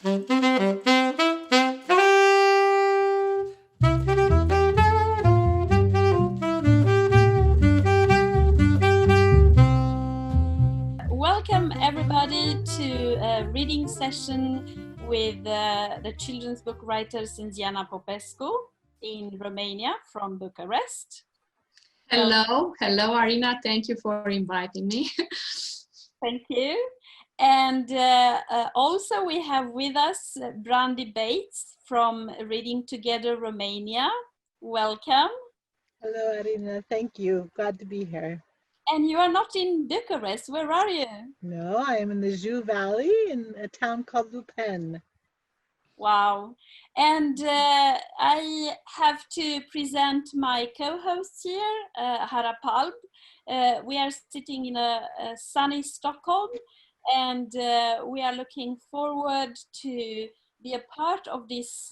Welcome everybody to a reading session with the children's book writer Sînziana Popescu in Romania from Bucharest. Hello, Arina. Thank you for inviting me. Thank you. And also we have with us Brandi from Reading Together Romania. Welcome. Hello, Arina. Thank you. Glad to be here. And you are not in Bucharest. Where are you? No, I am in the Jiu Valley in a town called Lupen. Wow. And I have to present my co-host here, Harap Alb. We are sitting in a sunny Stockholm, and we are looking forward to be a part of this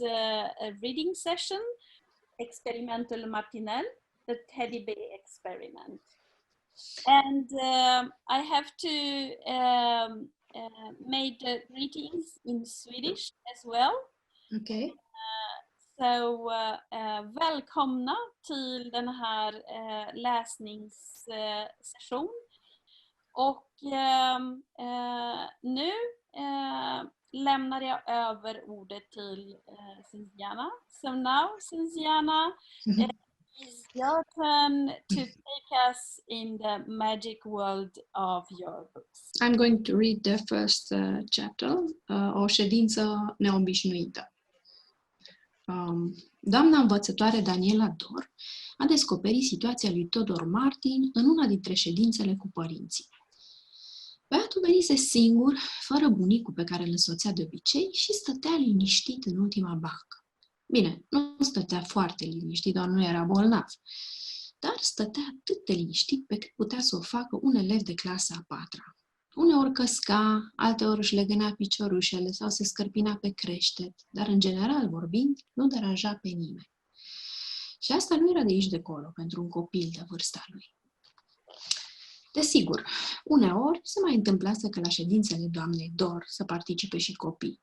reading session, Experimental Martinel, the Teddy Bear Experiment. And I have to make the greetings in Swedish as well. Okay. Så välkomna till den här läsningssession. Och nu lämnar jag över ordet till Sînziana. So now, Sînziana, it's your turn to take us in the magic world of your books. I'm going to read the first chapter, o ședință neobișnuită. Doamna învățătoare Daniela Dor a descoperit situația lui Todor Martin în una dintre ședințele cu părinții. Băiatul venise singur, fără bunicul pe care îl însoțea de obicei și stătea liniștit în ultima bancă. Bine, nu stătea foarte liniștit, doar nu era bolnav, dar stătea atât de liniștit pe cât putea să o facă un elev de clasa a 4-a. Uneori căsca, alteori își legăna piciorușele sau se scărpina pe creștet, dar în general vorbind, nu deranja pe nimeni. Și asta nu era de aici de acolo pentru un copil de vârsta lui. Desigur, uneori se mai întâmplase că la ședințele doamnei Dor să participe și copii,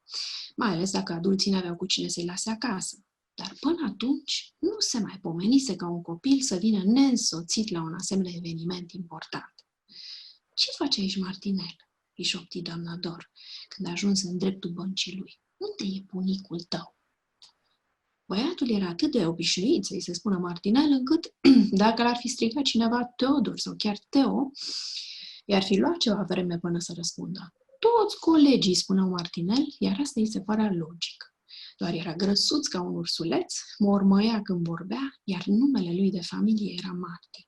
mai ales dacă adulții n-aveau cu cine să-i lase acasă. Dar până atunci nu se mai pomenise ca un copil să vină neînsoțit la un asemenea eveniment important. Ce face aici, Martinel?" îi șopti doamna Dor, când ajunse în dreptul băncii lui. Unde e bunicul tău?" Băiatul era atât de obișnuit să-i se spună Martinel, încât, dacă l-ar fi strigat cineva Teodor sau chiar Teo, i-ar fi luat ceva vreme până să răspundă. Toți colegii spuneau Martinel, iar asta îi se părea logic. Doar era grăsuț ca un ursuleț, mormăia când vorbea, iar numele lui de familie era Martin.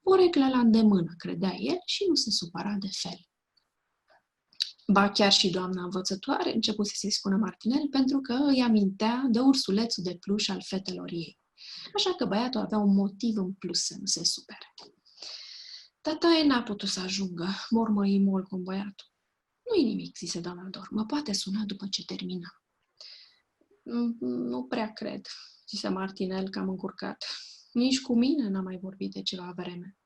Porecla la îndemână, credea el, și nu se supăra de fel. Ba chiar și doamna învățătoare începuse să-i spună Martinel pentru că îi amintea de ursulețul de pluș al fetelor ei. Așa că băiatul avea un motiv în plus să nu se supere. Tataie n-a putut să ajungă, mormăi mol cu băiatul. Nu-i nimic, zise doamna Dor, mă poate suna după ce termină. Nu prea cred, zise Martinel cam încurcat. Nici cu mine n-a mai vorbit de ceva vreme.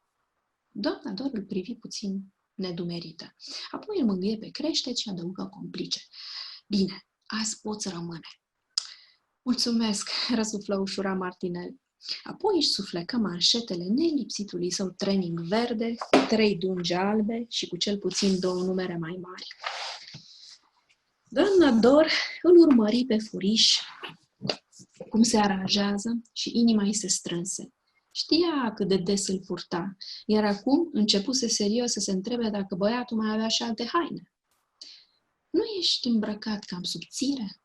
Doamna Dor îl privi puțin nedumerită. Apoi îl mângâie pe creștet și adăugă complice. Bine, azi poți rămâne. Mulțumesc, răsuflă ușura Martinel. Apoi își suflecă manșetele nelipsitului său training verde, cu 3 dungi albe și cu cel puțin 2 numere mai mari. Doamna Dor îl urmări pe furiș cum se aranjează și inima îi se strânse. Știa cât de des îl purta, iar acum începuse serios să se întrebe dacă băiatul mai avea și alte haine. Nu ești îmbrăcat cam subțire?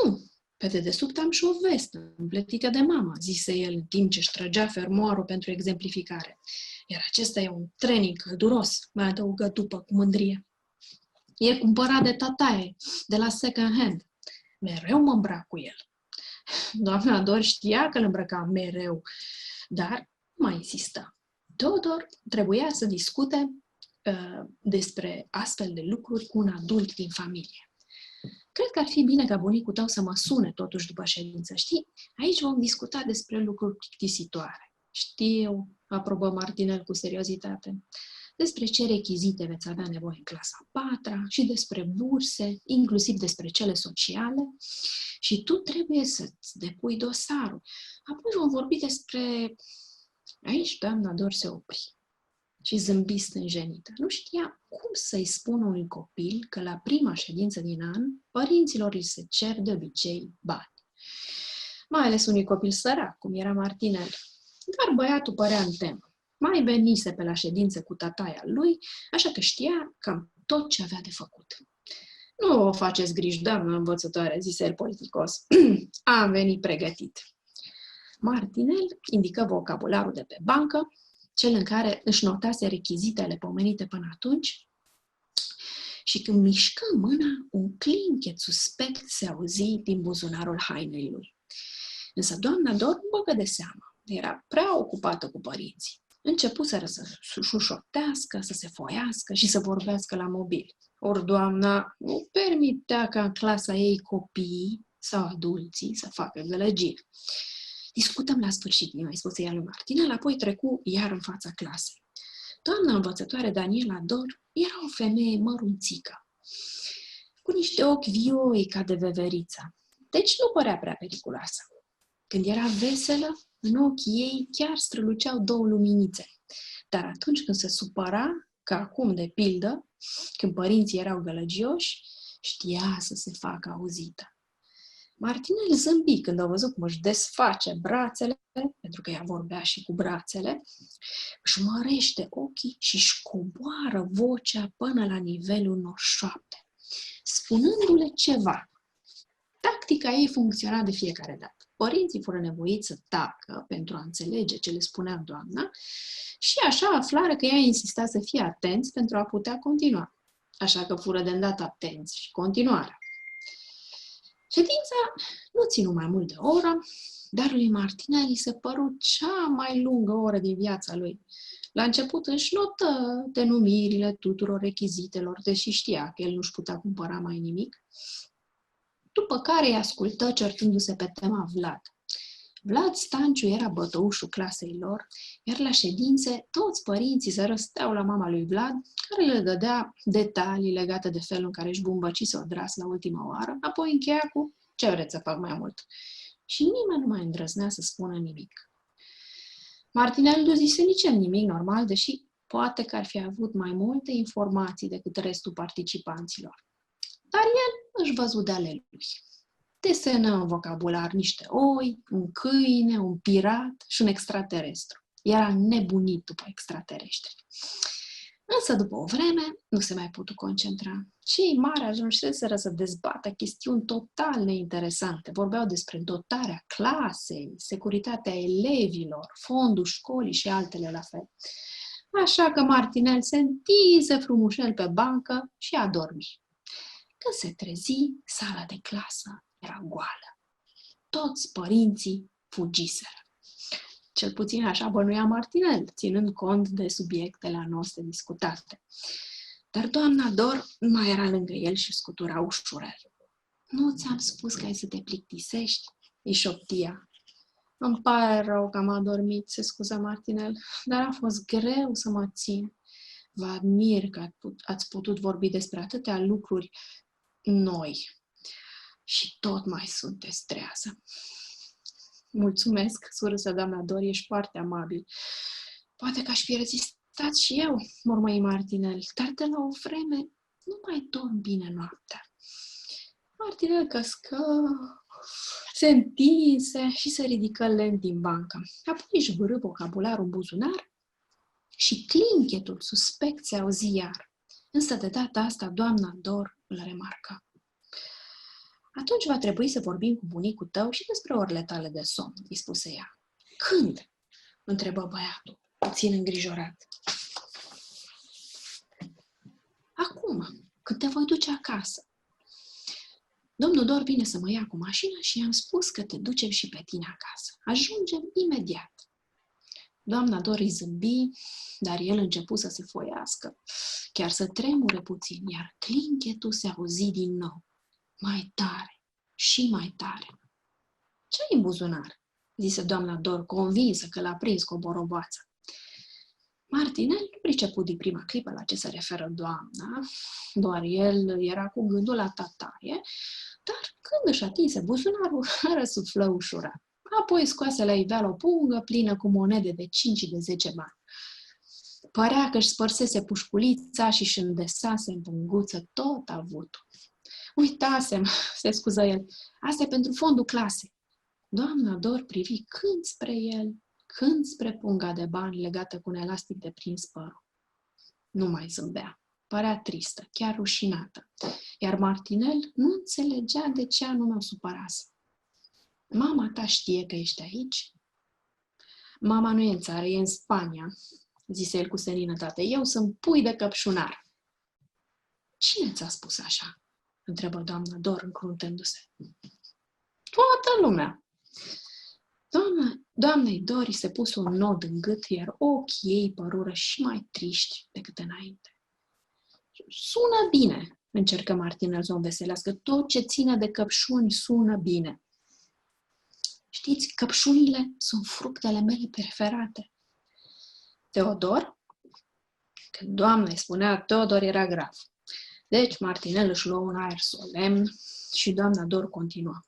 Nu, pe dedesubt am și o vestă împletită de mama, zise el în timp ce își trăgea fermoarul pentru exemplificare. Iar acesta e un training călduros, mai adăugă după cu mândrie. E cumpărat de tataie, de la second hand. Mereu mă îmbrac cu el. Doamna Dor știa că îl îmbrăca mereu, dar nu mai insista. Teodor trebuia să discute despre astfel de lucruri cu un adult din familie. Cred că ar fi bine ca bunicul tău să mă sune totuși după ședință, știi? Aici vom discuta despre lucruri plictisitoare. Știu, aprobă Martinel cu seriozitate. despre ce rechizite veți avea nevoie în clasa 4-a și despre burse, inclusiv despre cele sociale. Și tu trebuie să-ți depui dosarul. Apoi vom vorbi despre... Aici doamna Dor se opri și zâmbi stânjenită. Nu știa cum să-i spună unui copil că la prima ședință din an părinților îi se cer de obicei bani. Mai ales unui copil sărac, cum era Martinel. Dar băiatul părea în temă. Mai venise pe la ședință cu tataia lui, așa că știa cam tot ce avea de făcut. Nu vă faceți griji, doamnă învățătoare, zise el politicos. Am venit pregătit. Martinel indică vocabularul de pe bancă, cel în care își notase rechizitele pomenite până atunci, și când mișcă mâna, un clinchet suspect se auzi din buzunarul hainei lui. Însă doamna Dor nu băgă de seamă. Era prea ocupată cu părinții. Începuseră să șușotească, să se foiască și să vorbească la mobil. Ori doamna nu permitea ca în clasa ei copiii sau adulții să facă gălăgiri. Discutăm la sfârșit, mi-a spus ea lui Martinel, apoi trecu iar în fața clasei. Doamna învățătoare Daniela Dor era o femeie mărunțică, cu niște ochi vioi ca de veverița, deci nu părea prea periculoasă. Când era veselă, în ochii ei chiar străluceau două luminițe, dar atunci când se supăra, ca acum de pildă, când părinții erau gălăgioși, știa să se facă auzită. Martinel zâmbi când a văzut cum își desface brațele, pentru că ea vorbea și cu brațele, își mărește ochii și își coboară vocea până la nivelul unor șoapte, spunându-le ceva. Tactica ei funcționa de fiecare dată. Părinții fură nevoiți să tacă pentru a înțelege ce le spunea doamna și așa aflară că ea insista să fie atenți pentru a putea continua. Așa că fură de îndată atenți și continuarea. Ședința nu ținu mai mult de o oră, dar lui Martinel îi se păru cea mai lungă oră din viața lui. La început își notă denumirile tuturor rechizitelor, deși știa că el nu-și putea cumpăra mai nimic, după care îi ascultă certându-se pe tema Vlad. Vlad Stanciu era bătăușul clasei lor, iar la ședințe toți părinții se răsteau la mama lui Vlad, care le dădea detalii legate de felul în care își bumbăcise o dras la ultima oară, apoi încheia cu ce vreți să fac mai mult. Și nimeni nu mai îndrăznea să spună nimic. Martinel nu zise nici el nimic normal, deși poate că ar fi avut mai multe informații decât restul participanților. Dar el își văzu de ale lui. Desenă în vocabular niște oi, un câine, un pirat și un extraterestru. Era nebunit după extraterestri. Însă, după o vreme, nu se mai putu concentra. Cei mari ajunseseră să dezbată chestiuni total neinteresante. Vorbeau despre dotarea clasei, securitatea elevilor, fondul școlii și altele la fel. Așa că Martinel se întinse frumușel pe bancă și a dormit. Când se trezi, sala de clasă era goală. Toți părinții fugiseră. Cel puțin așa bănuia Martinel, ținând cont de subiectele noastre discutate. Dar doamna Dor mai era lângă el și scutura ușurel. Nu ți-am spus că ai să te plictisești? Îi șoptia. Îmi pare rău că am adormit, se scuză Martinel, dar a fost greu să mă țin. Vă admir că ați putut vorbi despre atâtea lucruri noi. Și tot mai sunteți trează. Mulțumesc, surâsă doamna Dor, ești foarte amabil. Poate că aș fi rezistat și eu, mormăi Martinel, dar de la o vreme nu mai dorm bine noaptea. Martinel căscă, se întinse și se ridică lent din bancă. Apoi își vârâ vocabularul în buzunar și clinchetul suspect se auzi iar. Însă de data asta doamna Dor îl remarcă. Atunci va trebui să vorbim cu bunicul tău și despre orele tale de somn, îi spuse ea. Când? Întrebă băiatul, puțin îngrijorat. Acum, când te voi duce acasă. Domnul Dor vine să mă ia cu mașina și i-am spus că te ducem și pe tine acasă. Ajungem imediat. Doamna Dor îi zâmbi, dar el începu să se foiască, chiar să tremure puțin, iar clinchetul se auzi din nou. Mai tare și mai tare. Ce-ai în buzunar? Zise doamna Dor, convinsă că l-a prins cu o boroboață. Martinel nu priceput din prima clipă la ce se referă doamna, doar el era cu gândul la tataie, dar când își atinse buzunarul, răsuflă ușurat. Apoi scoase la iveală o pungă plină cu monede de 5 și de 10 bani. Părea că își spărsese pușculița și își îndesase în punguță tot avutul. Uitasem, se scuză el, asta e pentru fondul clasei. Doamna Dor privi când spre el, când spre punga de bani legată cu un elastic de prins părul. Nu mai zâmbea. Părea tristă, chiar rușinată. Iar Martinel nu înțelegea de ce anume o supărase. Mama ta știe că ești aici? Mama nu e în țară, e în Spania, zise el cu seninătate. Eu sunt pui de căpșunar. Cine ți-a spus așa? Întrebă doamna Dor încruntându-se. Toată lumea. Doamnei Dori se pus un nod în gât, iar ochii ei părură și mai triști decât înainte. Sună bine, încercă Martinel să o înveselească. Tot ce ține de căpșuni sună bine. Știți, căpșunile sunt fructele mele preferate. Teodor? Când doamna îi spunea Teodor, era grav. Deci Martinel își luă un aer solemn și doamna Dor continua.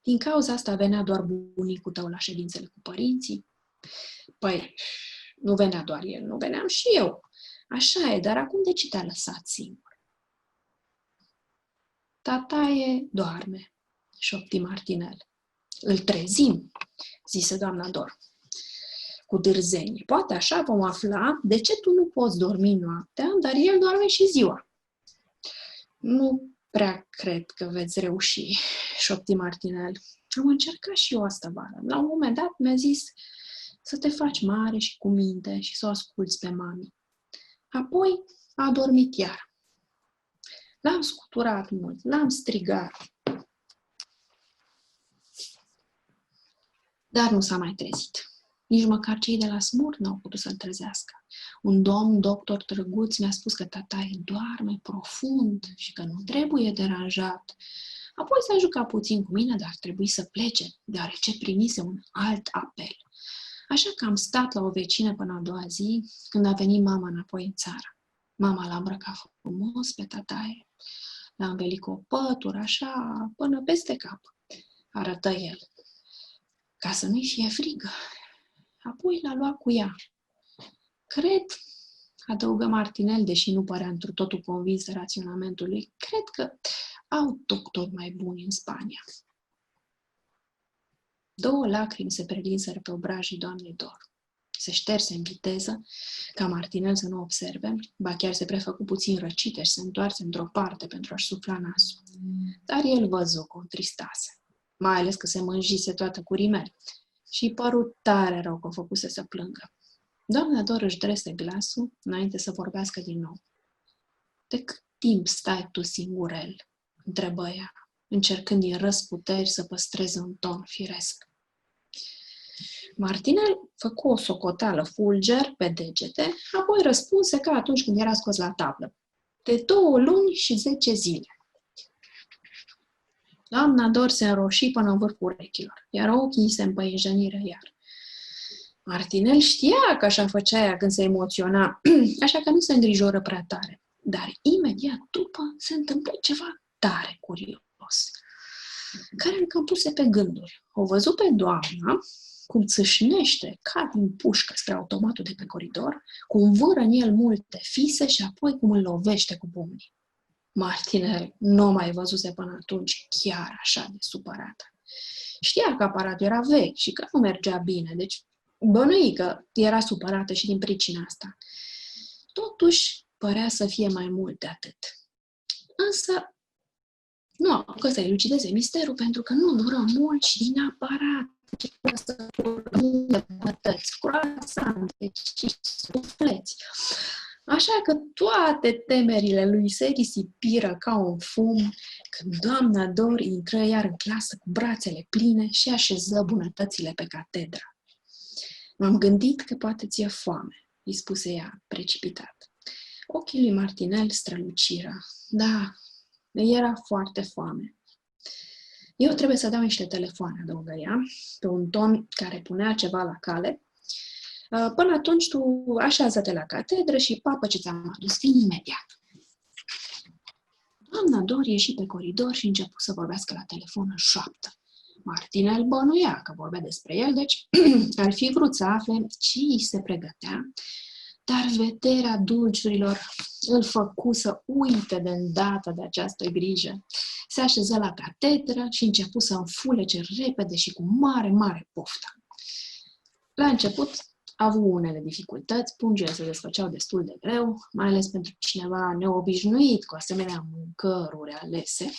Din cauza asta venea doar bunicul tău la ședințele cu părinții? Păi, nu venea doar el, nu veneam și eu. Așa e, dar acum de ce te-a lăsat singur? Tataie doarme, șopti Martinel. Îl trezim, zise doamna Dor, cu dârzenie. Poate așa vom afla de ce tu nu poți dormi noaptea, dar el doarme și ziua. Nu prea cred că veți reuși, șopti Martinel. Am încercat și eu asta vară. La un moment dat mi-a zis să te faci mare și cu minte și să o asculți pe mami. Apoi a adormit iar. L-am scuturat mult, l-am strigat. Dar nu s-a mai trezit. Nici măcar cei de la Smur n-au putut să-l trezească. Un domn doctor drăguț mi-a spus că tataie doarme profund și că nu trebuie deranjat. Apoi s-a jucat puțin cu mine, dar trebuie să plece, deoarece primise un alt apel. Așa că am stat la o vecină până a doua zi, când a venit mama înapoi în țară. Mama l-a îmbrăcat frumos pe tataie, l-a învelit cu o pătură, așa, până peste cap, arătă el, ca să nu-i fie frigă. Apoi l-a luat cu ea. Cred, adăugă Martinel, deși nu părea întru totul convins de raționamentul lui, cred că au doctori mai buni în Spania. 2 lacrimi se prelinseră pe obrajii doamnei Dor. Se șterse în viteză, ca Martinel să nu observe, ba chiar se prefăcu puțin răcită și se întoarse într-o parte pentru a-și sufla nasul. Dar el văzu că o întristase, mai ales că se mânjise toată cu rimel și părut tare rău că o făcuse să plângă. Doamna Dor își drese glasul înainte să vorbească din nou. De cât timp stai tu singurel? Întrebă ea, încercând din răzputeri să păstreze un ton firesc. Martinel făcu o socoteală fulger pe degete, apoi răspunse ca atunci când era scos la tablă. De 2 luni și 10 zile. Doamna Dor se înroși până în vârful urechilor, iar ochii se împăienjeniră iar. Martinel știa că așa făcea ea când se emoționa, așa că nu se îngrijoră prea tare. Dar imediat după se întâmplă ceva tare curios, care îl căpuse pe gânduri. O văzut pe doamna cum țâșnește ca din pușcă spre automatul de pe coridor, cum vâră în el multe fise și apoi cum îl lovește cu pumnii. Martinel nu mai văzuse până atunci chiar așa de supărată. Știa că aparatul era vechi și că nu mergea bine, deci bănui că era supărată și din pricina asta. Totuși, părea să fie mai mult de atât. Însă, nu apucă să elucideze misterul pentru că nu dură mult și din aparat să curgă bătăți, croasante și sufleți. Așa că toate temerile lui se risipiră ca un fum când doamna Dor intră iar în clasă cu brațele pline și așeză bunătățile pe catedră. M-am gândit că poate ți-e foame, îi spuse ea, precipitat. Ochii lui Martinel străluciră. Da, era foarte foame. Eu trebuie să dau niște telefoane, adăugă ea, pe un ton care punea ceva la cale, Până atunci tu așează-te la catedră și papă ce ți-am adus, vin imediat. Doamna Dor ieși pe coridor și începu să vorbească la telefon în șoaptă. Martinel bănuia că vorbea despre el, deci ar fi vrut să afle ce îi se pregătea, dar vederea dulciurilor îl făcu să uite de îndată de această grijă. Se așeză la catedră și începu să înfulece repede și cu mare poftă. La început a avut unele dificultăți, pungile se desfăceau destul de greu, mai ales pentru cineva neobișnuit cu asemenea mâncăruri alese.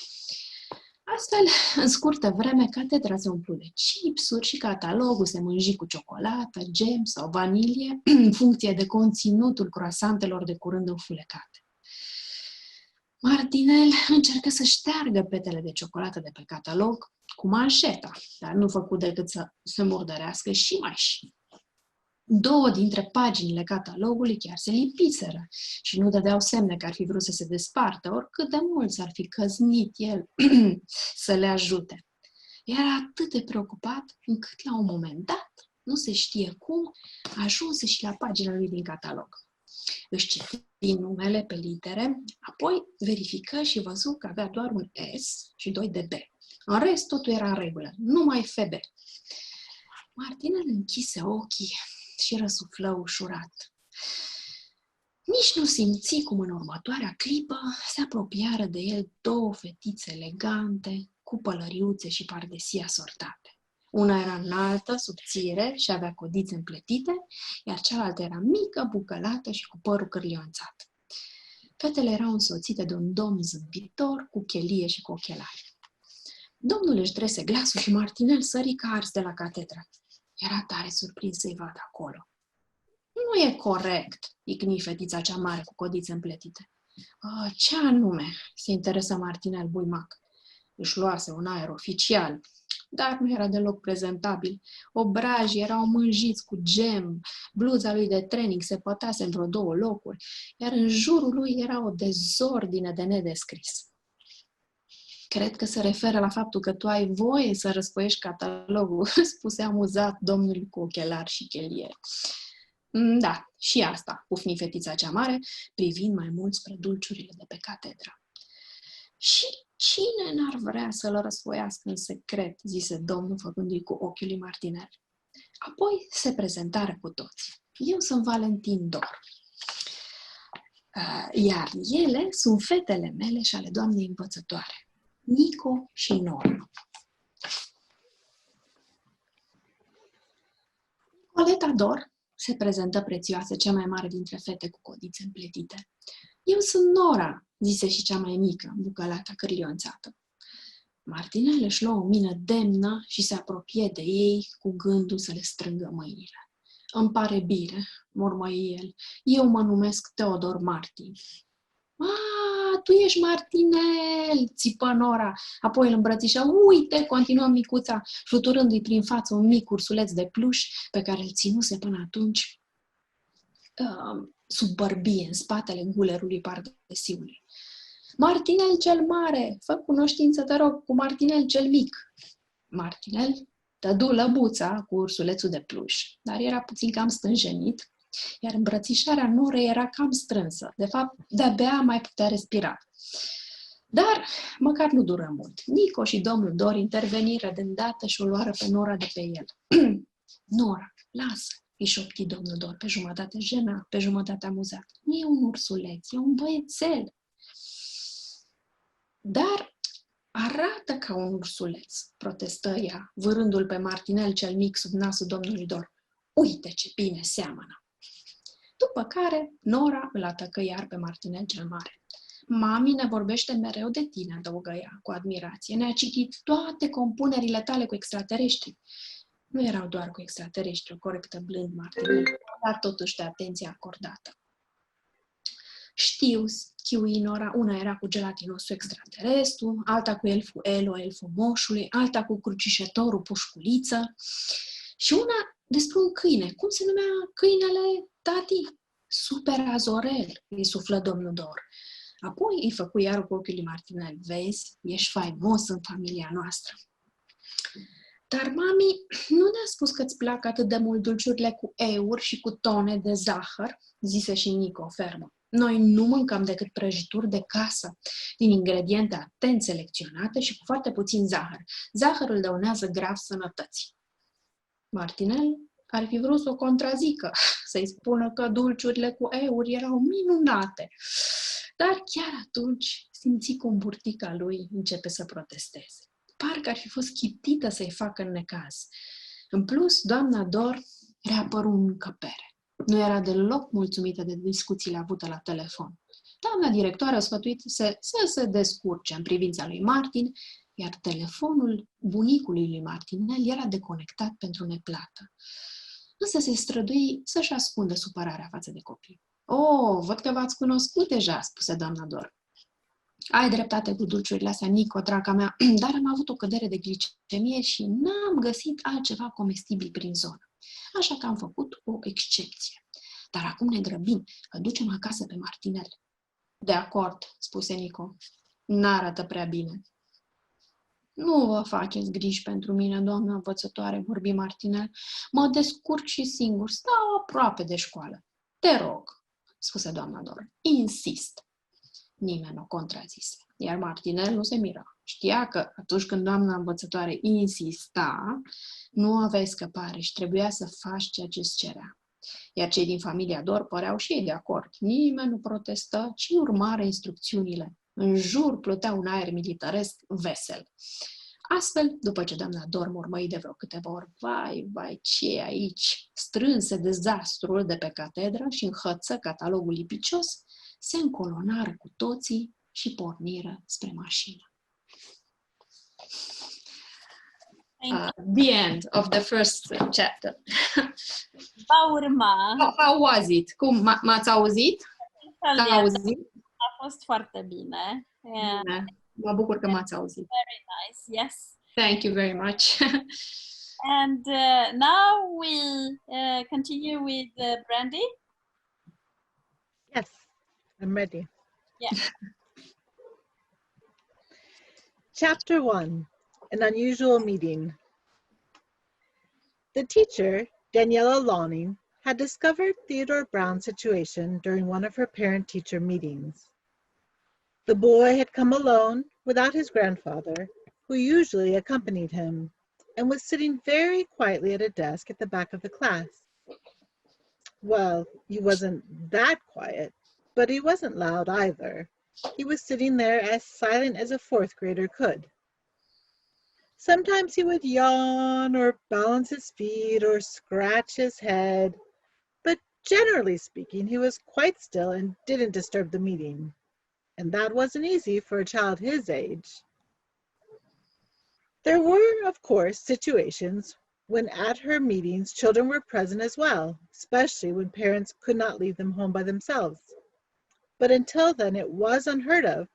Astfel, în scurtă vreme, catedra se umplu de chipsuri și catalogul se mânji cu ciocolată, gem sau vanilie, în funcție de conținutul croasantelor de curând înfulecate. Martinel încercă să șteargă petele de ciocolată de pe catalog cu manșeta, dar nu făcu decât să se murdărească și mai și. 2 dintre paginile catalogului chiar se lipiseră și nu dădeau semne că ar fi vrut să se despartă, oricât de mult s-ar fi căznit el să le ajute. Era atât de preocupat încât la un moment dat, nu se știe cum, ajunse și la pagina lui din catalog. Își citi numele pe litere, apoi verifică și văzu că avea doar un S și 2 de B. În rest, totul era în regulă, numai FB. Martinel închise ochii și răsuflă ușurat. Nici nu simți cum în următoarea clipă se apropiară de el 2 fetițe elegante, cu pălăriuțe și pardesii asortate. Una era înaltă, subțire și avea codițe împletite, iar cealaltă era mică, bucălată și cu părul cârlionțat. Fetele erau însoțite de un domn zâmbitor, cu chelie și cu ochelari. Domnul își trese glasul și Martinel sări ca ars de la catedră. Era tare surprins să-i vadă acolo. Nu e corect, icni fetița cea mare cu codițe împletite. Ce anume? Se interesă Martinel buimac. Își luase un aer oficial, dar nu era deloc prezentabil. Obrajii erau mânjiți cu gem, bluza lui de training se pătase în vreo 2 locuri, iar în jurul lui era o dezordine de nedescris. Cred că se referă la faptul că tu ai voie să răsfoiești catalogul, spuse amuzat domnul cu ochelari și chelie. Da, și asta, pufni fetița cea mare, privind mai mult spre dulciurile de pe catedră. Și cine n-ar vrea să-l răsfoiască în secret, zise domnul făcându-i cu ochiul lui Martinel. Apoi se prezentară cu toți. Eu sunt Valentin Dor. Iar ele sunt fetele mele și ale doamnei învățătoare, Nico și Nora. Nicoleta Dor se prezentă prețioasă, cea mai mare dintre fete cu codițe împletite. Eu sunt Nora, zise și cea mai mică, bucălata cârlionțată. Martinel își luă o mină demnă și se apropie de ei cu gândul să le strângă mâinile. Îmi pare bine, mormăi el, eu mă numesc Teodor Martin. Tu ești Martinel, țipă Nora, apoi îl îmbrățișă. Uite, continuă micuța, fluturându-i prin față un mic ursuleț de pluș pe care îl ținuse până atunci sub bărbie, în spatele gulerului pardesiului. Martinel cel mare, fă cunoștință, te rog, cu Martinel cel mic. Martinel dădu lăbuța cu ursulețul de pluș, dar era puțin cam stânjenit, iar îmbrățișarea Norei era cam strânsă. De fapt, de-abia mai putea respira. Dar măcar nu dură mult. Nico și domnul Dor interveniră de îndată și o luară pe Nora de pe el. Nora, lasă, îi șopti domnul Dor, pe jumătate jenat, pe jumătate amuzat. Nu e un ursuleț, e un băiețel. Dar arată ca un ursuleț, protestă ea, vârându-l pe Martinel cel mic sub nasul domnului Dor. Uite ce bine seamănă! După care, Nora îl atacă iar pe Martinel cel mare. Mami ne vorbește mereu de tine, adăugă ea, cu admirație. Ne-a citit toate compunerile tale cu extraterestri. Nu erau doar cu extraterestri, o corectă blând Martinel, dar totuși de atenție acordată. Știu, chiui Nora, una era cu gelatinosul extraterestru, alta cu elful Elo, elful moșului, alta cu crucișătorul pușculiță și una despre un câine. Cum se numea câinele tati? Super Azorel, îi suflă domnul Dor. Apoi îi făcu iar cu ochiul lui Martinel. Vezi, ești faimos în familia noastră. Dar mami, nu ne-a spus că îți plac atât de mult dulciurile cu euri și cu tone de zahăr, zise și Nico fermă. Noi nu mâncăm decât prăjituri de casă, din ingrediente atent selecționate și cu foarte puțin zahăr. Zahărul dăunează grav sănătății. Martinel ar fi vrut să o contrazică, să-i spună că dulciurile cu euri erau minunate. Dar chiar atunci simți cum burtica lui începe să protesteze. Parcă ar fi fost chiptită să-i facă necaz. În plus, doamna Dor reapăru în încăpere. Nu era deloc mulțumită de discuțiile avute la telefon. Doamna directoare a sfătuit să se descurce în privința lui Martin, iar telefonul bunicului lui Martinel era deconectat pentru neplată. Însă se strădui să-și ascundă supărarea față de copii. "Oh, văd că v-ați cunoscut deja," spuse doamna Dor. "Ai dreptate cu dulciurile astea, Nico, draga mea, dar am avut o cădere de glicemie și n-am găsit altceva comestibil prin zonă. Așa că am făcut o excepție. Dar acum ne grăbim, îl ducem acasă pe Martinel." "De acord," spuse Nico. "N-arată prea bine." "Nu vă faceți griji pentru mine, doamnă învățătoare," vorbi Martinel. "Mă descurc și singur, stau aproape de școală." "Te rog," spuse doamna Dor. "Insist." Nimeni nu contrazise, iar Martinel nu se mira. Știa că atunci când doamna învățătoare insista, nu aveai scăpare și trebuia să faci ceea ce îți cerea. Iar cei din familia Dor păreau și ei de acord. Nimeni nu protestă, ci urmară instrucțiunile. În jur plutea un aer militaresc vesel. Astfel, după ce doamna Dor mormăi de vreo câteva ori, vai, ce e aici, strânse dezastrul de pe catedră și înhăță catalogul lipicios, se încolonară cu toții și porniră spre mașină. The end of the first chapter. Va urma. How was it? Cum? M-ați auzit? A auzit? A fost foarte bine. Yeah. Bine. Mă bucur că m-ați auzit. Very nice, yes. Thank you very much. And now we continue with Brandi. Yes, I'm ready. Yeah. Chapter 1, An Unusual Meeting. The teacher, Daniela Lonning, had discovered Theodore Brown's situation during one of her parent-teacher meetings. The boy had come alone without his grandfather, who usually accompanied him, and was sitting very quietly at a desk at the back of the class. Well, he wasn't that quiet, but he wasn't loud either. He was sitting there as silent as a fourth grader could. Sometimes he would yawn or balance his feet or scratch his head, but generally speaking, he was quite still and didn't disturb the meeting. And that wasn't easy for a child his age. There were, of course, situations when at her meetings children were present as well, especially when parents could not leave them home by themselves. But until then, it was unheard of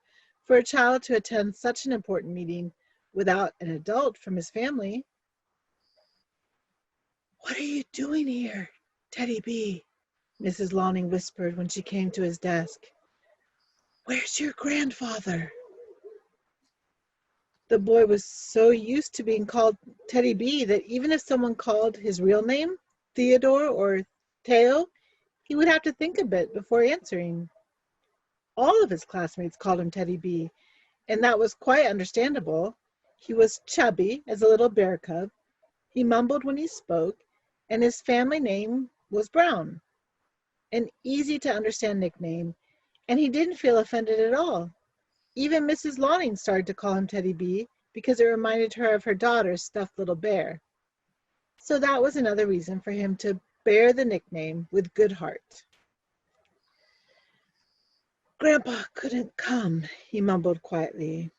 for a child to attend such an important meeting without an adult from his family. "What are you doing here, Teddy B?" Mrs. Lonning whispered when she came to his desk. "Where's your grandfather?" The boy was so used to being called Teddy B that even if someone called his real name, Theodore or Theo, he would have to think a bit before answering. All of his classmates called him Teddy B, and that was quite understandable. He was chubby as a little bear cub. He mumbled when he spoke, and his family name was Brown, an easy to understand nickname, and he didn't feel offended at all. Even Mrs. Lonning started to call him Teddy B because it reminded her of her daughter's stuffed little bear. So that was another reason for him to bear the nickname with good heart. "Grandpa couldn't come," he mumbled quietly.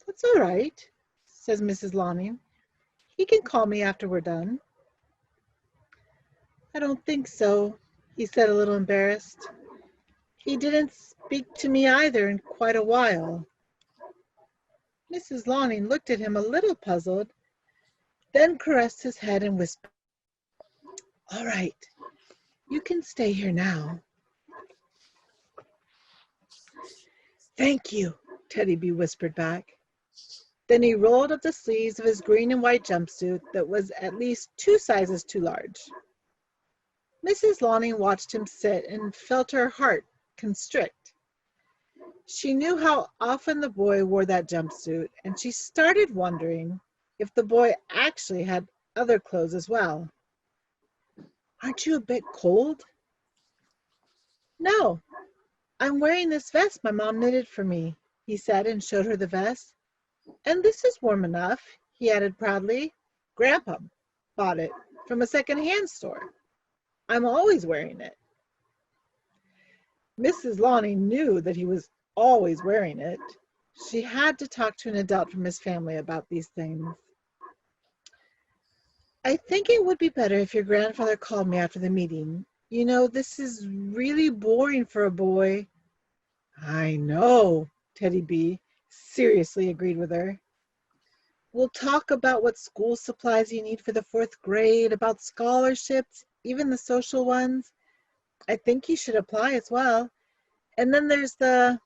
"That's all right," says Mrs. Lonning. "He can call me after we're done." "I don't think so," he said, a little embarrassed. "He didn't speak to me either in quite a while." Mrs. Lonning looked at him a little puzzled, then caressed his head and whispered, "All right, you can stay here now." "Thank you," Teddy B whispered back. Then he rolled up the sleeves of his green and white jumpsuit that was at least 2 sizes too large. Mrs. Lonning watched him sit and felt her heart constrict. She knew how often the boy wore that jumpsuit, and she started wondering if the boy actually had other clothes as well. "Aren't you a bit cold?" "No, I'm wearing this vest my mom knitted for me," he said, and showed her the vest. "And this is warm enough," he added proudly. "Grandpa bought it from a second-hand store. I'm always wearing it." Mrs. Lonnie knew that he was always wearing it. She had to talk to an adult from his family about these things. "I think it would be better if your grandfather called me after the meeting. You know, this is really boring for a boy." "I know," Teddy B seriously agreed with her. "We'll talk about what school supplies you need for the 4th grade, about scholarships, even the social ones. I think you should apply as well. And then there's the..."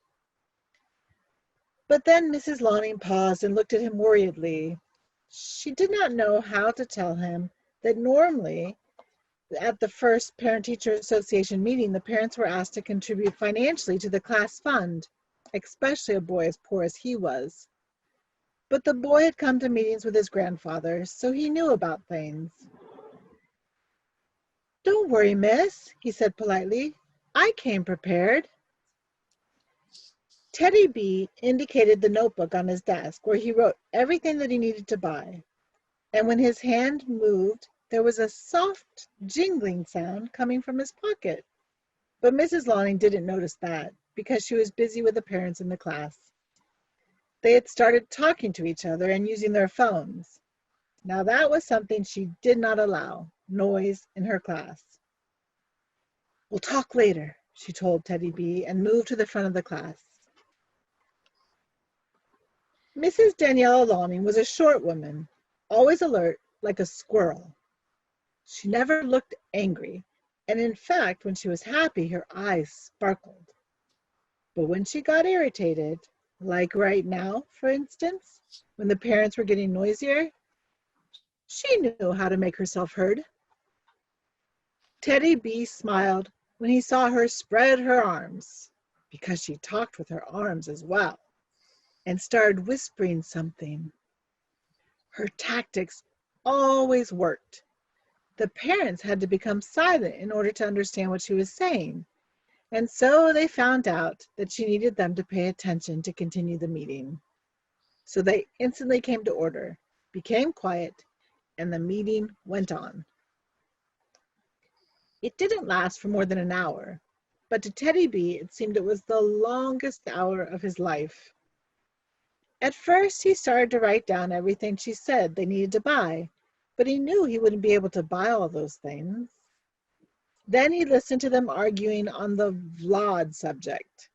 But then Mrs. Lonning paused and looked at him worriedly. She did not know how to tell him that normally at the first Parent-Teacher Association meeting, the parents were asked to contribute financially to the class fund, especially a boy as poor as he was. But the boy had come to meetings with his grandfather, so he knew about things. "Don't worry, miss," he said politely. "I came prepared." Teddy B indicated the notebook on his desk where he wrote everything that he needed to buy. And when his hand moved, there was a soft jingling sound coming from his pocket. But Mrs. Lonning didn't notice that because she was busy with the parents in the class. They had started talking to each other and using their phones. Now that was something she did not allow, noise in her class. "We'll talk later," she told Teddy B and moved to the front of the class. Mrs. Daniela Lonning was a short woman, always alert like a squirrel. She never looked angry, and in fact, when she was happy, her eyes sparkled. But when she got irritated, like right now, for instance, when the parents were getting noisier, she knew how to make herself heard. Teddy B smiled when he saw her spread her arms, because she talked with her arms as well, and started whispering something. Her tactics always worked. The parents had to become silent in order to understand what she was saying, and so they found out that she needed them to pay attention to continue the meeting. So they instantly came to order, became quiet, and the meeting went on. It didn't last for more than an hour, but to Teddy B, it seemed it was the longest hour of his life. At first, he started to write down everything she said they needed to buy, but he knew he wouldn't be able to buy all those things. Then he listened to them arguing on the Vlad subject.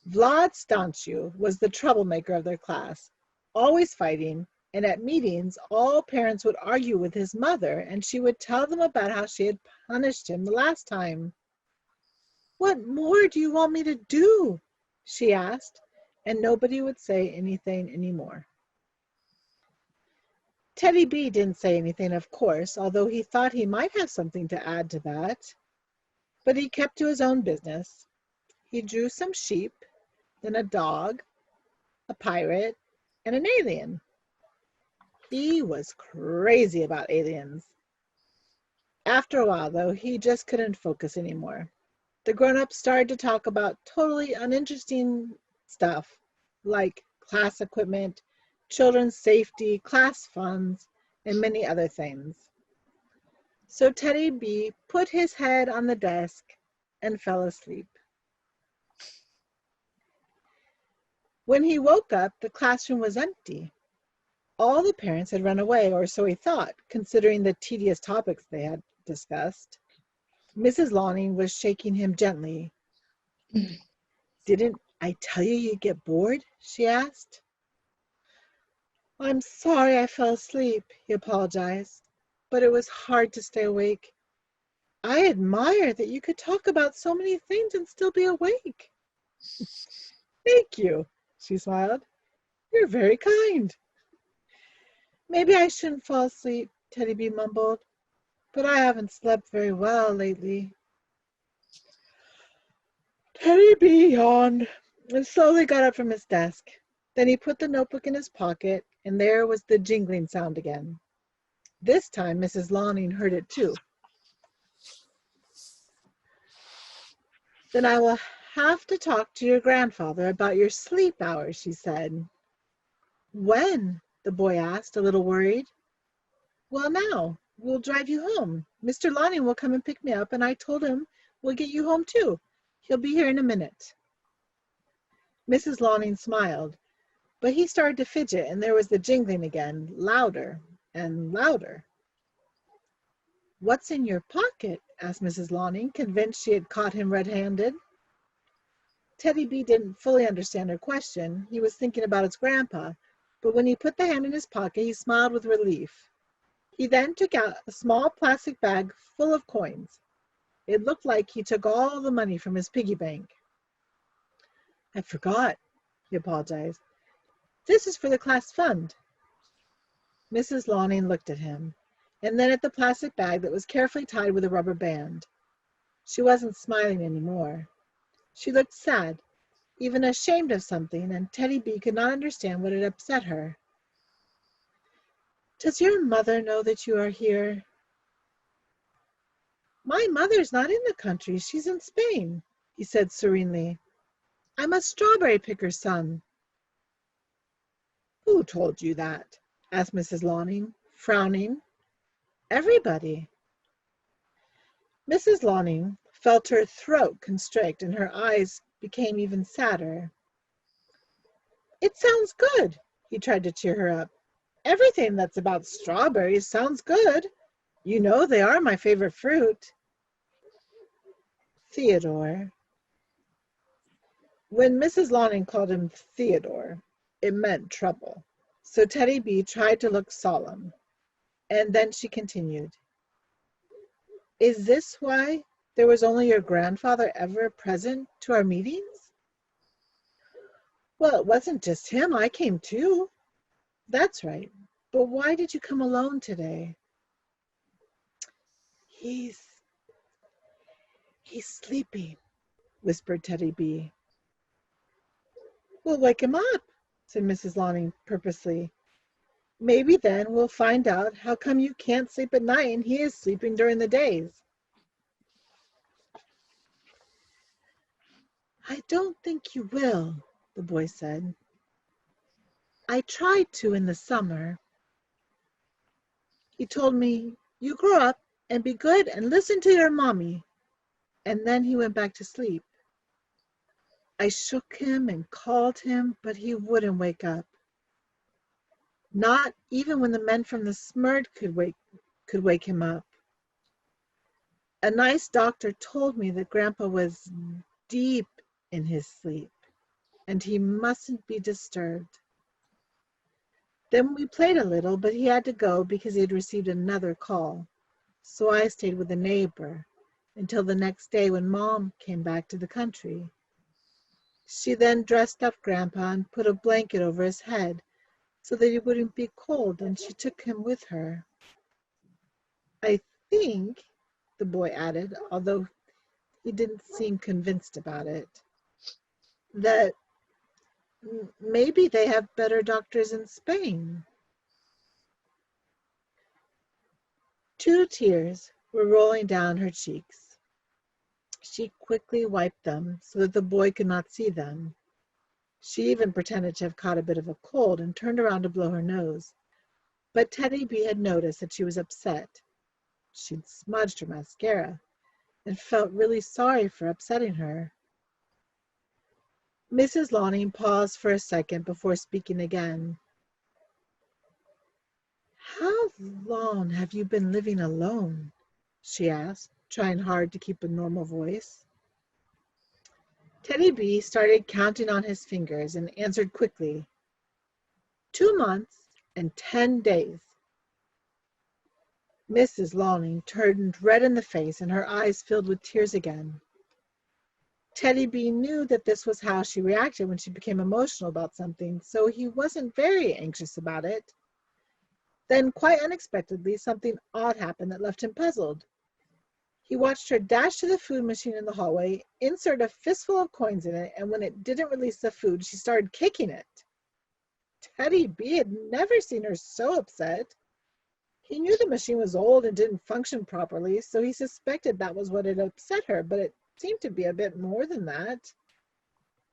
Vlad Stanciu was the troublemaker of their class, always fighting, and at meetings, all parents would argue with his mother, and she would tell them about how she had punished him the last time. "What more do you want me to do?" she asked, and nobody would say anything anymore. Teddy B didn't say anything, of course, although he thought he might have something to add to that. But he kept to his own business. He drew some sheep, then a dog, a pirate, and an alien. He was crazy about aliens. After a while, though, he just couldn't focus anymore. The grown-ups started to talk about totally uninteresting stuff, like class equipment, children's safety, class funds, and many other things. So Teddy B put his head on the desk and fell asleep. When he woke up, the classroom was empty. All the parents had run away, or so he thought, considering the tedious topics they had discussed. Mrs. Lonning was shaking him gently. "Didn't I tell you you'd get bored?" she asked. "I'm sorry I fell asleep," he apologized, "but it was hard to stay awake. I admire that you could talk about so many things and still be awake." "Thank you," she smiled. You're very kind. Maybe I shouldn't fall asleep, Teddy B mumbled, but I haven't slept very well lately. Teddy B yawned and slowly got up from his desk. Then he put the notebook in his pocket, and there was the jingling sound again. This time, Mrs. Lonning heard it too. Then I will have to talk to your grandfather about your sleep hours, she said. When? The boy asked, a little worried. Well, now. We'll drive you home. Mr. Lonning will come and pick me up, and I told him we'll get you home too. He'll be here in a minute. Mrs. Lonning smiled, but he started to fidget, and there was the jingling again, louder and louder. What's in your pocket? Asked Mrs. Lonning, convinced she had caught him red-handed. Teddy B didn't fully understand her question. He was thinking about his grandpa, but when he put the hand in his pocket, he smiled with relief. He then took out a small plastic bag full of coins. It looked like he took all the money from his piggy bank. I forgot, he apologized. This is for the class fund. Mrs. Lonning looked at him, and then at the plastic bag that was carefully tied with a rubber band. She wasn't smiling anymore. She looked sad, even ashamed of something, and Teddy B could not understand what had upset her. Does your mother know that you are here? My mother's not in the country. She's in Spain, he said serenely. I'm a strawberry picker's son. Who told you that? Asked Mrs. Lonning, frowning. Everybody. Mrs. Lonning felt her throat constrict and her eyes became even sadder. It sounds good, he tried to cheer her up. Everything that's about strawberries sounds good. You know they are my favorite fruit. Theodore. When Mrs. Lonning called him Theodore, it meant trouble. So Teddy B tried to look solemn. And then she continued. Is this why there was only your grandfather ever present to our meetings? Well, it wasn't just him. I came too. That's right. But why did you come alone today? He's sleeping, whispered Teddy B. We'll wake him up, said Mrs. Lonning purposely. Maybe then we'll find out how come you can't sleep at night and he is sleeping during the days. I don't think you will, the boy said. I tried to in the summer. He told me, you grow up and be good and listen to your mommy. And then he went back to sleep. I shook him and called him, but he wouldn't wake up. Not even when the men from the Smurd could wake him up. A nice doctor told me that Grandpa was deep in his sleep, and he mustn't be disturbed. Then we played a little, but he had to go because he had received another call. So I stayed with a neighbor until the next day when Mom came back to the country. She then dressed up Grandpa and put a blanket over his head so that he wouldn't be cold, and she took him with her. I think, the boy added, although he didn't seem convinced about it, that maybe they have better doctors in Spain. 2 tears were rolling down her cheeks. She quickly wiped them so that the boy could not see them. She even pretended to have caught a bit of a cold and turned around to blow her nose. But Teddy B had noticed that she was upset. She'd smudged her mascara and felt really sorry for upsetting her. Mrs. Lonning paused for a second before speaking again. How long have you been living alone? She asked, trying hard to keep a normal voice. Teddy B started counting on his fingers and answered quickly. 2 months and 10 days. Mrs. Lonning turned red in the face and her eyes filled with tears again. Teddy B knew that this was how she reacted when she became emotional about something, so he wasn't very anxious about it. Then, quite unexpectedly, something odd happened that left him puzzled. He watched her dash to the food machine in the hallway, insert a fistful of coins in it, and when it didn't release the food, she started kicking it. Teddy B had never seen her so upset. He knew the machine was old and didn't function properly, so he suspected that was what had upset her, but it seemed to be a bit more than that.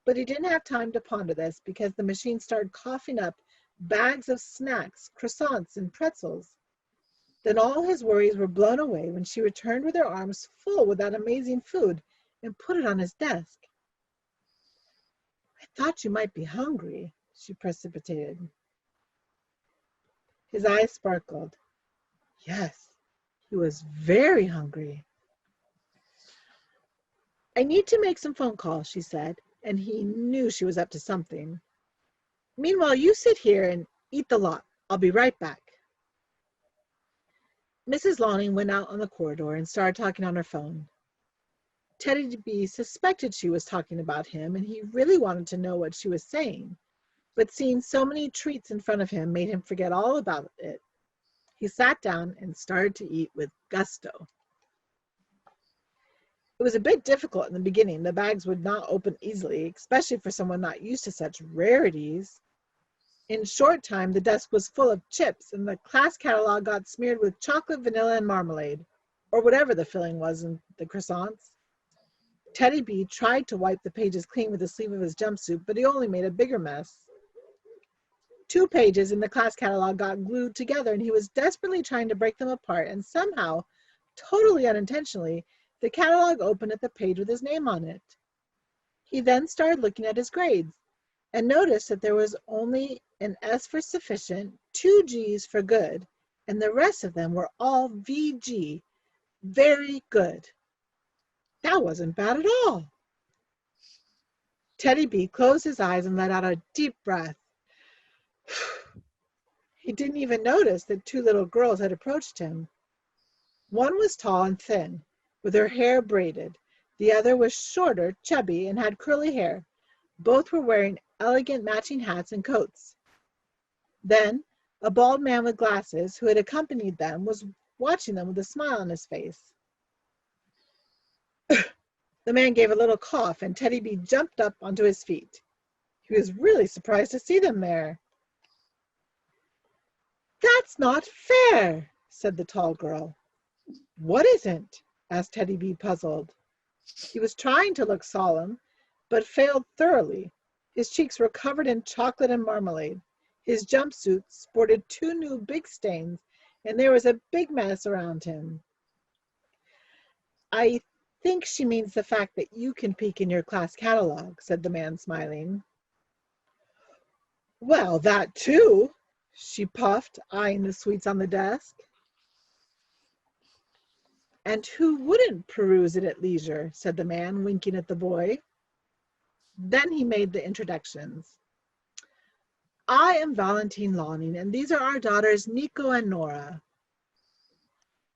But he didn't have time to ponder this because the machine started coughing up bags of snacks, croissants, and pretzels. Then all his worries were blown away when she returned with her arms full with that amazing food and put it on his desk. "I thought you might be hungry," she precipitated. His eyes sparkled. Yes, he was very hungry. "I need to make some phone calls," she said, and he knew she was up to something. "Meanwhile, you sit here and eat the lot. I'll be right back." Mrs. Lonning went out on the corridor and started talking on her phone. Teddy B suspected she was talking about him, and he really wanted to know what she was saying, but seeing so many treats in front of him made him forget all about it. He sat down and started to eat with gusto. It was a bit difficult in the beginning. The bags would not open easily, especially for someone not used to such rarities. In a short time, the desk was full of chips, and the class catalog got smeared with chocolate, vanilla, and marmalade, or whatever the filling was in the croissants. Teddy B tried to wipe the pages clean with the sleeve of his jumpsuit, but he only made a bigger mess. 2 pages in the class catalog got glued together, and he was desperately trying to break them apart, and somehow, totally unintentionally, the catalog opened at the page with his name on it. He then started looking at his grades, and noticed that there was only an S for sufficient, 2 G's for good, and the rest of them were all VG, very good. That wasn't bad at all. Teddy B closed his eyes and let out a deep breath. He didn't even notice that 2 little girls had approached him. One was tall and thin, with her hair braided. The other was shorter, chubby, and had curly hair. Both were wearing elegant matching hats and coats. Then, a bald man with glasses, who had accompanied them, was watching them with a smile on his face. The man gave a little cough, and Teddy B jumped up onto his feet. He was really surprised to see them there. "That's not fair," said the tall girl. "What isn't?" asked Teddy B, puzzled. He was trying to look solemn, but failed thoroughly. His cheeks were covered in chocolate and marmalade. His jumpsuit sported 2 new big stains, and there was a big mess around him. "I think she means the fact that you can peek in your class catalog," said the man, smiling. "Well, that too," she puffed, eyeing the sweets on the desk. "And who wouldn't peruse it at leisure?" said the man, winking at the boy. Then he made the introductions. "I am Valentine Lonning, and these are our daughters Nico and Nora."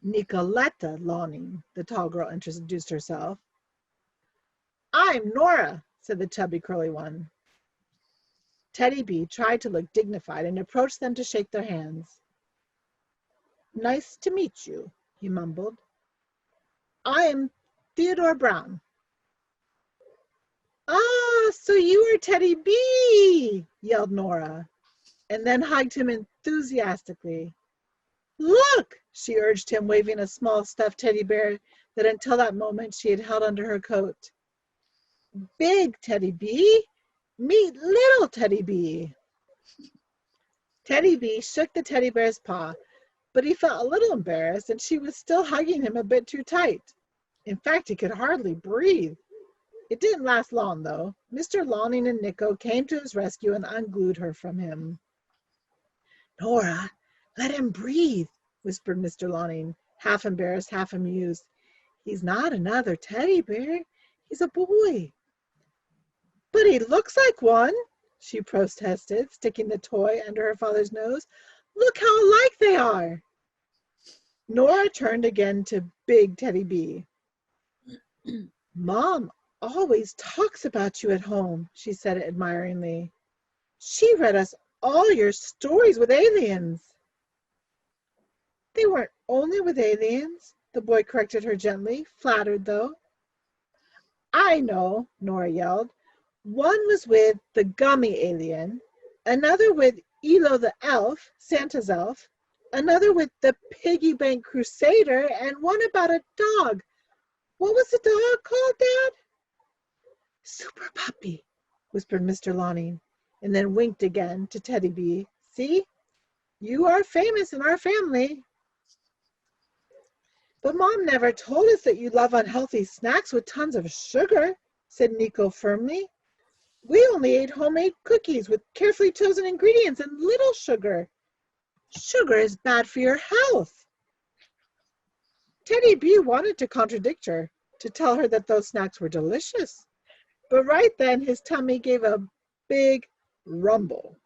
"Nicoletta Lonning," the tall girl introduced herself. "I'm Nora," said the chubby curly one. Teddy B tried to look dignified and approached them to shake their hands. "Nice to meet you," he mumbled. "I am Theodore Brown." "Ah, so you are Teddy B!" yelled Nora, and then hugged him enthusiastically. "Look," she urged him, waving a small stuffed teddy bear that until that moment she had held under her coat. "Big Teddy B, meet little Teddy B." Teddy B shook the teddy bear's paw, but he felt a little embarrassed, and she was still hugging him a bit too tight. In fact, he could hardly breathe. It didn't last long, though. Mr. Lonning and Nico came to his rescue and unglued her from him. "Nora, let him breathe," whispered Mr. Lonning, half embarrassed, half amused. "He's not another teddy bear. He's a boy." "But he looks like one," she protested, sticking the toy under her father's nose. "Look how alike they are." Nora turned again to big Teddy B. "Mom always talks about you at home," she said admiringly. "She read us all your stories with aliens." "They weren't only with aliens," the boy corrected her gently, flattered though. "I know," Nora yelled. "One was with the gummy alien, another with Elo the elf, Santa's elf, another with the piggy bank crusader, and one about a dog. What was the dog called, Dad?" "Super Puppy," whispered Mr. Lonning, and then winked again to Teddy B. "See? You are famous in our family." "But Mom never told us that you love unhealthy snacks with tons of sugar," said Nico firmly. "We only ate homemade cookies with carefully chosen ingredients and little sugar. Sugar is bad for your health." Teddy B wanted to contradict her, to tell her that those snacks were delicious. But right then his tummy gave a big rumble,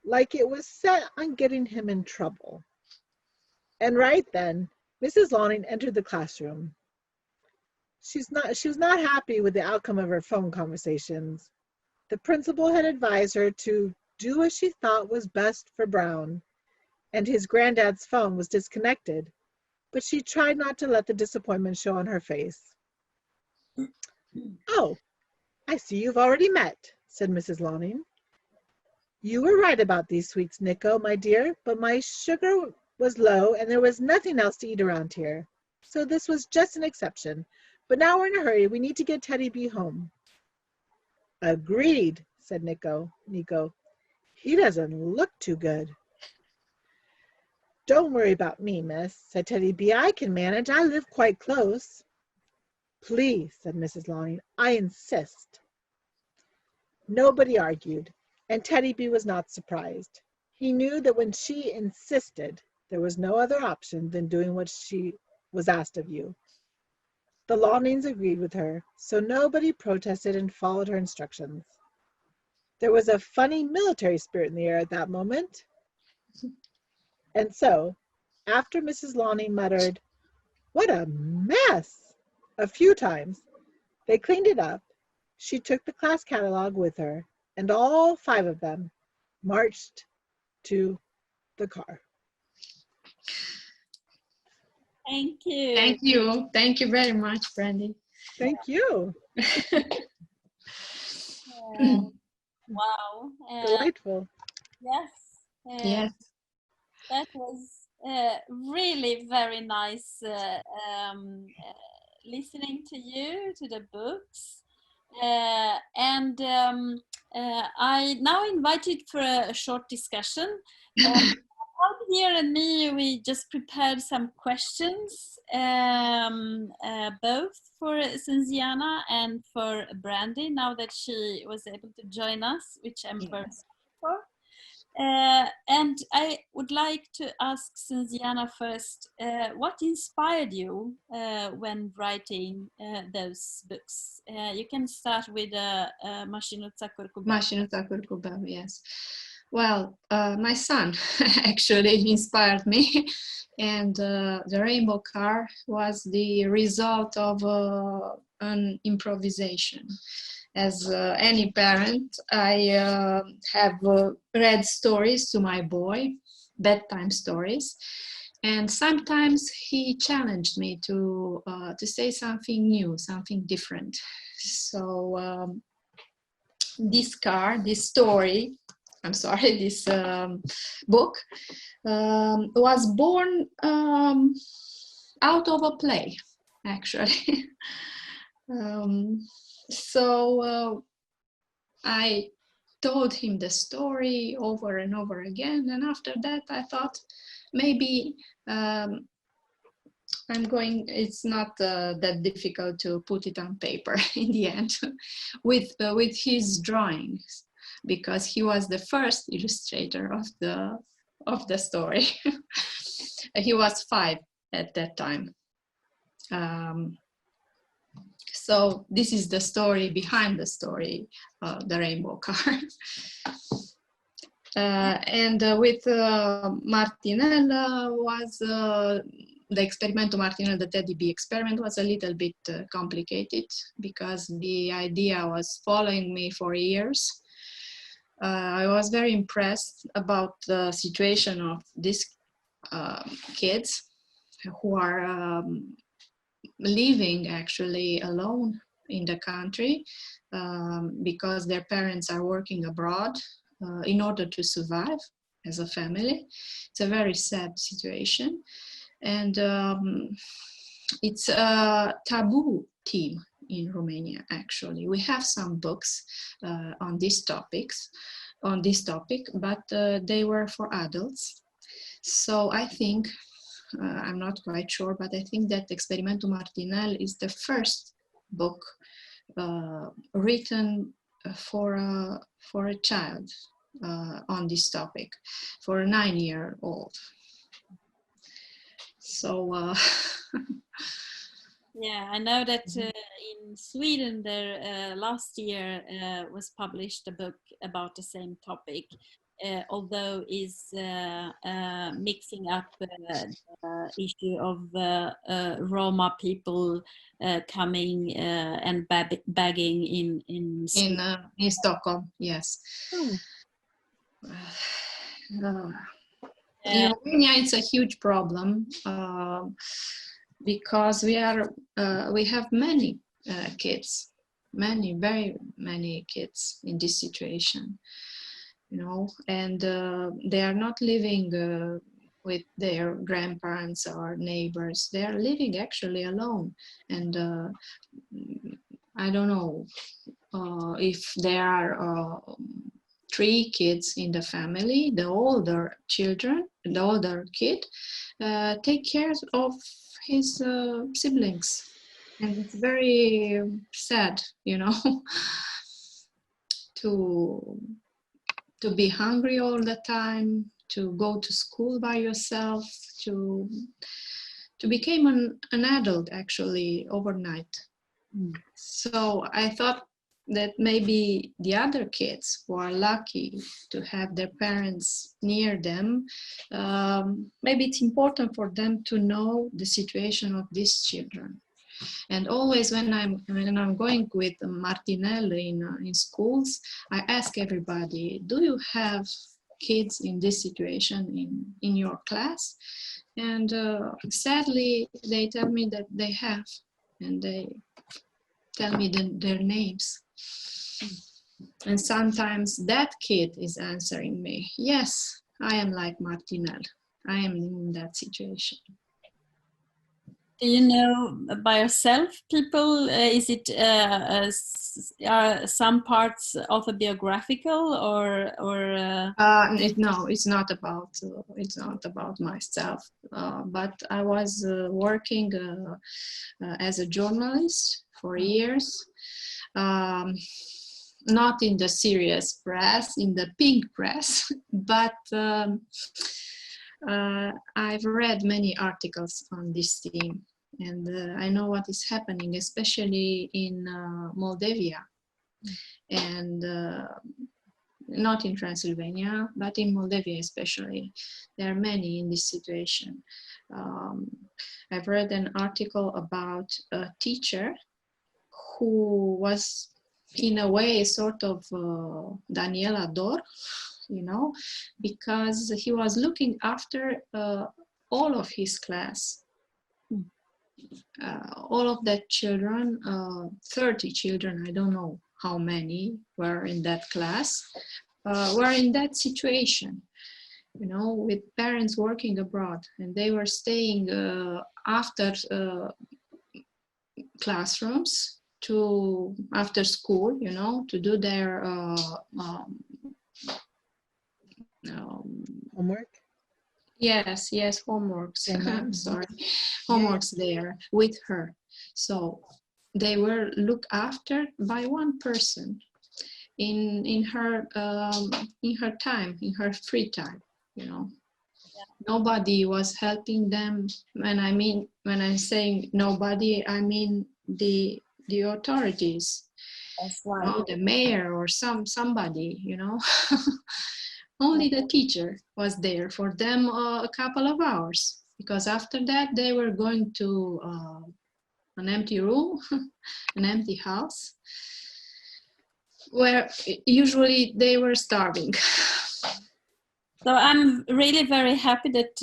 like it was set on getting him in trouble. And right then Mrs. Lonning entered the classroom. She was not happy with the outcome of her phone conversations. The principal had advised her to do what she thought was best for Brown, and his granddad's phone was disconnected, but she tried not to let the disappointment show on her face. "Oh, I see you've already met," said Mrs. Lonning. "You were right about these sweets, Nico, my dear, but my sugar was low and there was nothing else to eat around here. So this was just an exception. But now we're in a hurry. We need to get Teddy B home." "Agreed," said Nico. "He doesn't look too good." "Don't worry about me, miss," said Teddy B. "I can manage. I live quite close." "Please," said Mrs. Lonning, "I insist." Nobody argued, and Teddy B was not surprised. He knew that when she insisted, there was no other option than doing what she was asked of you. The Lonings agreed with her, so nobody protested and followed her instructions. There was a funny military spirit in the air at that moment. And so, after Mrs. Lonning muttered, "What a mess!" a few times, they cleaned it up. She took the class catalog with her, and all 5 of them marched to the car. Thank you. Thank you. Thank you very much, Brandi. Thank you. Wow. Delightful. Yes. Yes. That was really very nice listening to you, to the books. I now invite you for a short discussion. Out here and me, we just prepared some questions, both for Sînziana and for Brandi, now that she was able to join us, which I'm very sorry for. And I would like to ask Sînziana first, what inspired you when writing those books? You can start with Mașinuța Curcubeu. Mașinuța Curcubeu, yes. Well, my son actually inspired me, and the Rainbow Car was the result of an improvisation. As any parent, I have read stories to my boy, bedtime stories, and sometimes he challenged me to say something new, something different. So this book was born out of a play, actually. So I told him the story over and over again, and after that I thought maybe it's not that difficult to put it on paper in the end with his drawings, because he was the first illustrator of the story. He was 5 at that time. So this is the story behind the story, the Rainbow Car. And with Martinella was the Experimentul Martinel, the Teddy Bee experiment, was a little bit complicated because the idea was following me for years. I was very impressed about the situation of these kids who are living actually alone in the country because their parents are working abroad in order to survive as a family. It's a very sad situation. And it's a taboo theme in Romania, actually. We have some books on this topic, but they were for adults. So I think, I'm not quite sure, but I think that Experimentul Martinel is the first book written for a child on this topic, for a 9-year-old. So yeah, I know that in Sweden there last year was published a book about the same topic, although is mixing up the issue of Roma people coming and begging in Stockholm, yes. Oh. In Romania, it's a huge problem because we have many kids, very many kids in this situation, you know, and they are not living with their grandparents or neighbors. They are living actually alone, and I don't know if there are 3 kids in the family. The older kid take care of his siblings, and it's very sad, you know, to be hungry all the time, to go to school by yourself, to become an adult actually overnight. So I thought that maybe the other kids who are lucky to have their parents near them, maybe it's important for them to know the situation of these children. And always when I'm going with Martinel in schools, I ask everybody, do you have kids in this situation in your class? And sadly, they tell me that they have, and they tell me their names. And sometimes that kid is answering me, yes, I am like Martinel. I am in that situation. Do you know by yourself people? Is it some parts autobiographical or? No, it's not about myself. But I was working as a journalist for years. Not in the serious press, in the pink press, but I've read many articles on this theme, and I know what is happening, especially in Moldavia, and not in Transylvania, but in Moldavia especially. There are many in this situation. I've read an article about a teacher who was in a way sort of Daniela Dor, you know, because he was looking after all of his class. All of that children, 30 children, I don't know how many were in that class, were in that situation, you know, with parents working abroad, and they were staying after classrooms after school, you know, to do their Homework? Yes, homeworks. I'm sorry, homeworks there with her. So they were looked after by one person in her time, in her free time, you know. Yeah. Nobody was helping them. When I'm saying nobody, I mean the authorities. That's right. You know, the mayor or somebody, you know. Only the teacher was there for them a couple of hours. because after that they were going to an empty room, an empty house, where usually they were starving. So I'm really very happy that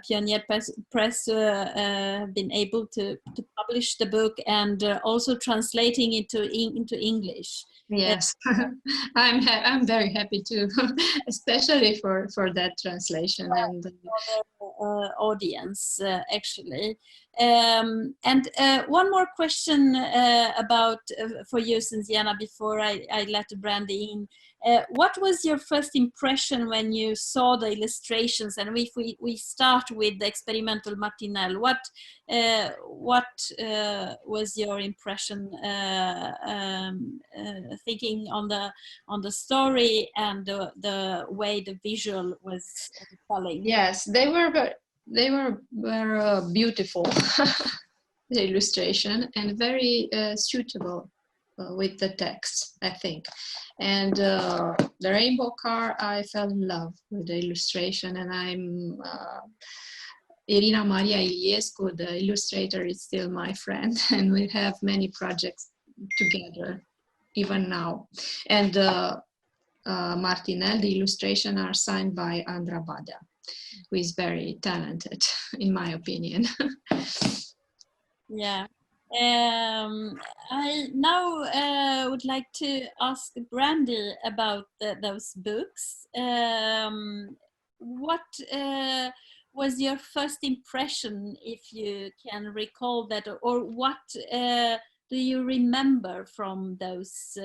Pioneer Press have been able to publish the book and also translating it into English. Yes, I'm very happy too, especially for that translation and audience actually. And one more question about for you, Sînziana, before I let Brandi in. What was your first impression when you saw the illustrations? And if we start with the experimental Martinel, what was your impression thinking on the story and the way the visual was telling? Yes, they were beautiful, the illustration, and very suitable with the text, I think. And the rainbow car, I fell in love with the illustration, and I'm Irina Maria Iliescu, the illustrator, is still my friend, and we have many projects together even now. And Martinel, the illustration are signed by Andra Badea, who is very talented, in my opinion. Yeah. I now would like to ask Brandi about those books. What was your first impression, if you can recall that, or what do you remember from those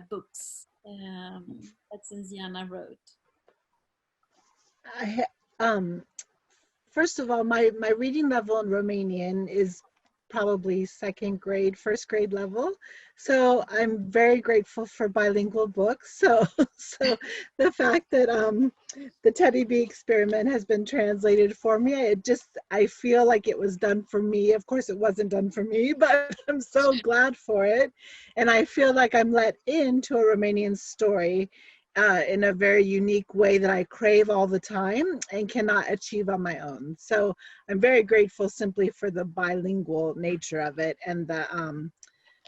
books that Sînziana wrote? First of all, my reading level in Romanian is probably second grade, first grade level. So I'm very grateful for bilingual books. So the fact that the Teddy Bee experiment has been translated for me, I feel like it was done for me. Of course it wasn't done for me, but I'm so glad for it. And I feel like I'm let into a Romanian story in a very unique way that I crave all the time and cannot achieve on my own. So I'm very grateful simply for the bilingual nature of it and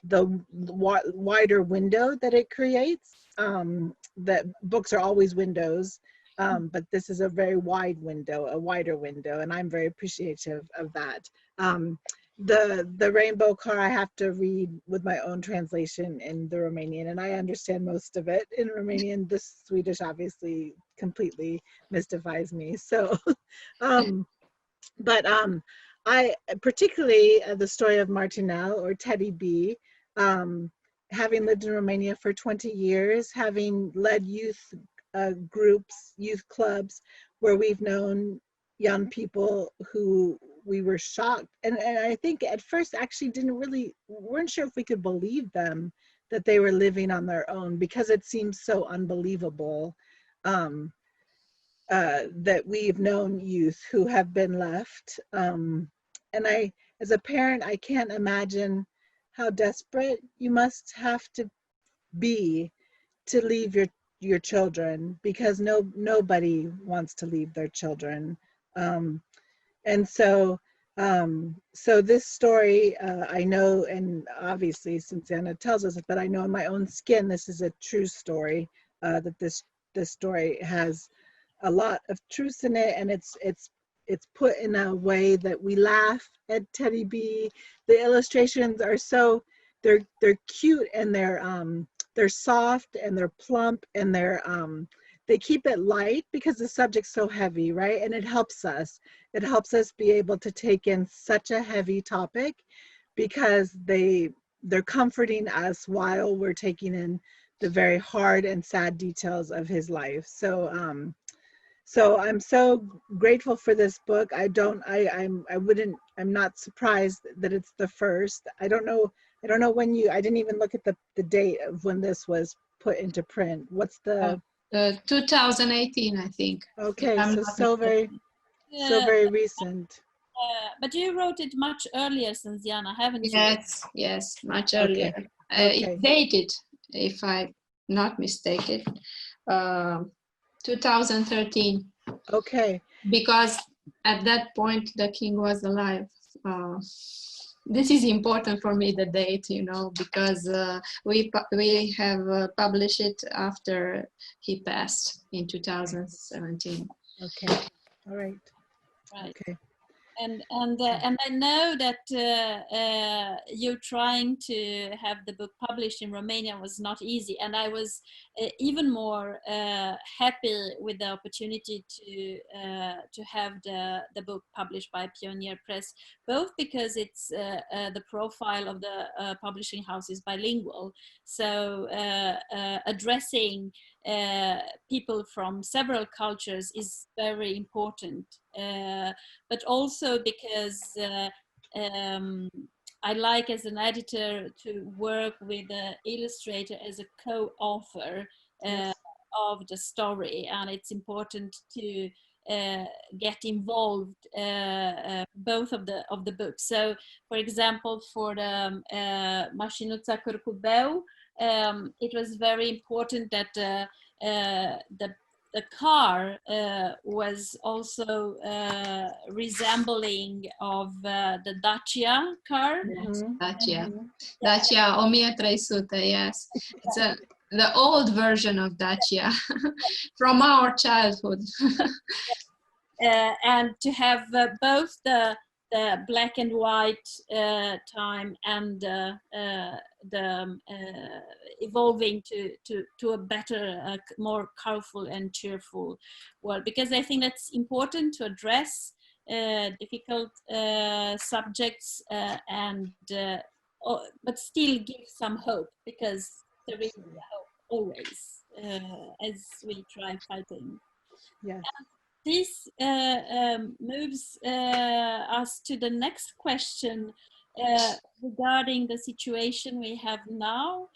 the wider window that it creates. That books are always windows, but this is a very wide window, a wider window, and I'm very appreciative of that. The rainbow car I have to read with my own translation in the Romanian, and I understand most of it in Romanian. The Swedish obviously completely mystifies me. So, I particularly the story of Martinel, or Teddy Bee, having lived in Romania for 20 years, having led youth groups, youth clubs, where we've known young people who we were shocked, and I think at first actually weren't sure if we could believe them, that they were living on their own, because it seems so unbelievable that we've known youth who have been left. And as a parent, I can't imagine how desperate you must have to be to leave your children, because nobody wants to leave their children. And so this story, I know, and obviously Sînziana tells us, but I know in my own skin, this is a true story, that this story has a lot of truth in it, and it's put in a way that we laugh at Teddy Bee. The illustrations are so, they're cute, and they're soft, and they're plump, and they keep it light because the subject's so heavy, right? And it helps us be able to take in such a heavy topic, because they're comforting us while we're taking in the very hard and sad details of his life. So I'm so grateful for this book. I'm not surprised that it's the first. I don't know when I didn't even look at the date of when this was put into print. What's the 2018, I think. Okay, so very recent. But you wrote it much earlier, Sînziana, haven't you? Yes, much earlier. Okay. It's dated, if I'm not mistaken, 2013. Okay. Because at that point the king was alive. This is important for me, the date, you know, because we have published it after he passed in 2017. Okay. All right. Right. Okay. And I know that you trying to have the book published in Romania was not easy, and I was even more happy with the opportunity to have the book published by Pioneer Press, both because it's the profile of the publishing house is bilingual, so addressing people from several cultures is very important. But also because I like as an editor to work with the illustrator as a co-author of the story, and it's important to get involved both of the books. So, for example, for the Mașinuța Cârcubeu, it was very important that the car was also resembling of the Dacia car. Dacia. Dacia 1300, yes. It's the old version of Dacia from our childhood. And to have both the black and white time and the evolving to a better, more colorful and cheerful world, because I think that's important to address difficult subjects and but still give some hope, because there is hope always as we try fighting. Yes. This moves us to the next question regarding the situation we have now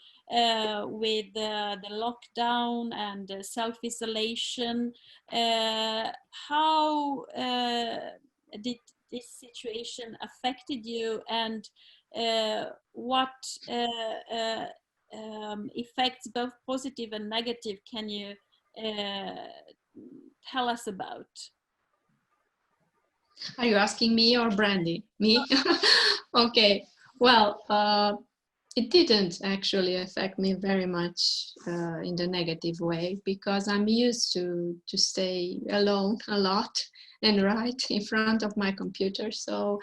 with the lockdown and self-isolation. How did this situation affected you, and what effects, both positive and negative, can you tell us about? Are you asking me or Brandi? Me? Okay. Well, it didn't actually affect me very much in the negative way, because I'm used to stay alone a lot and write in front of my computer. So,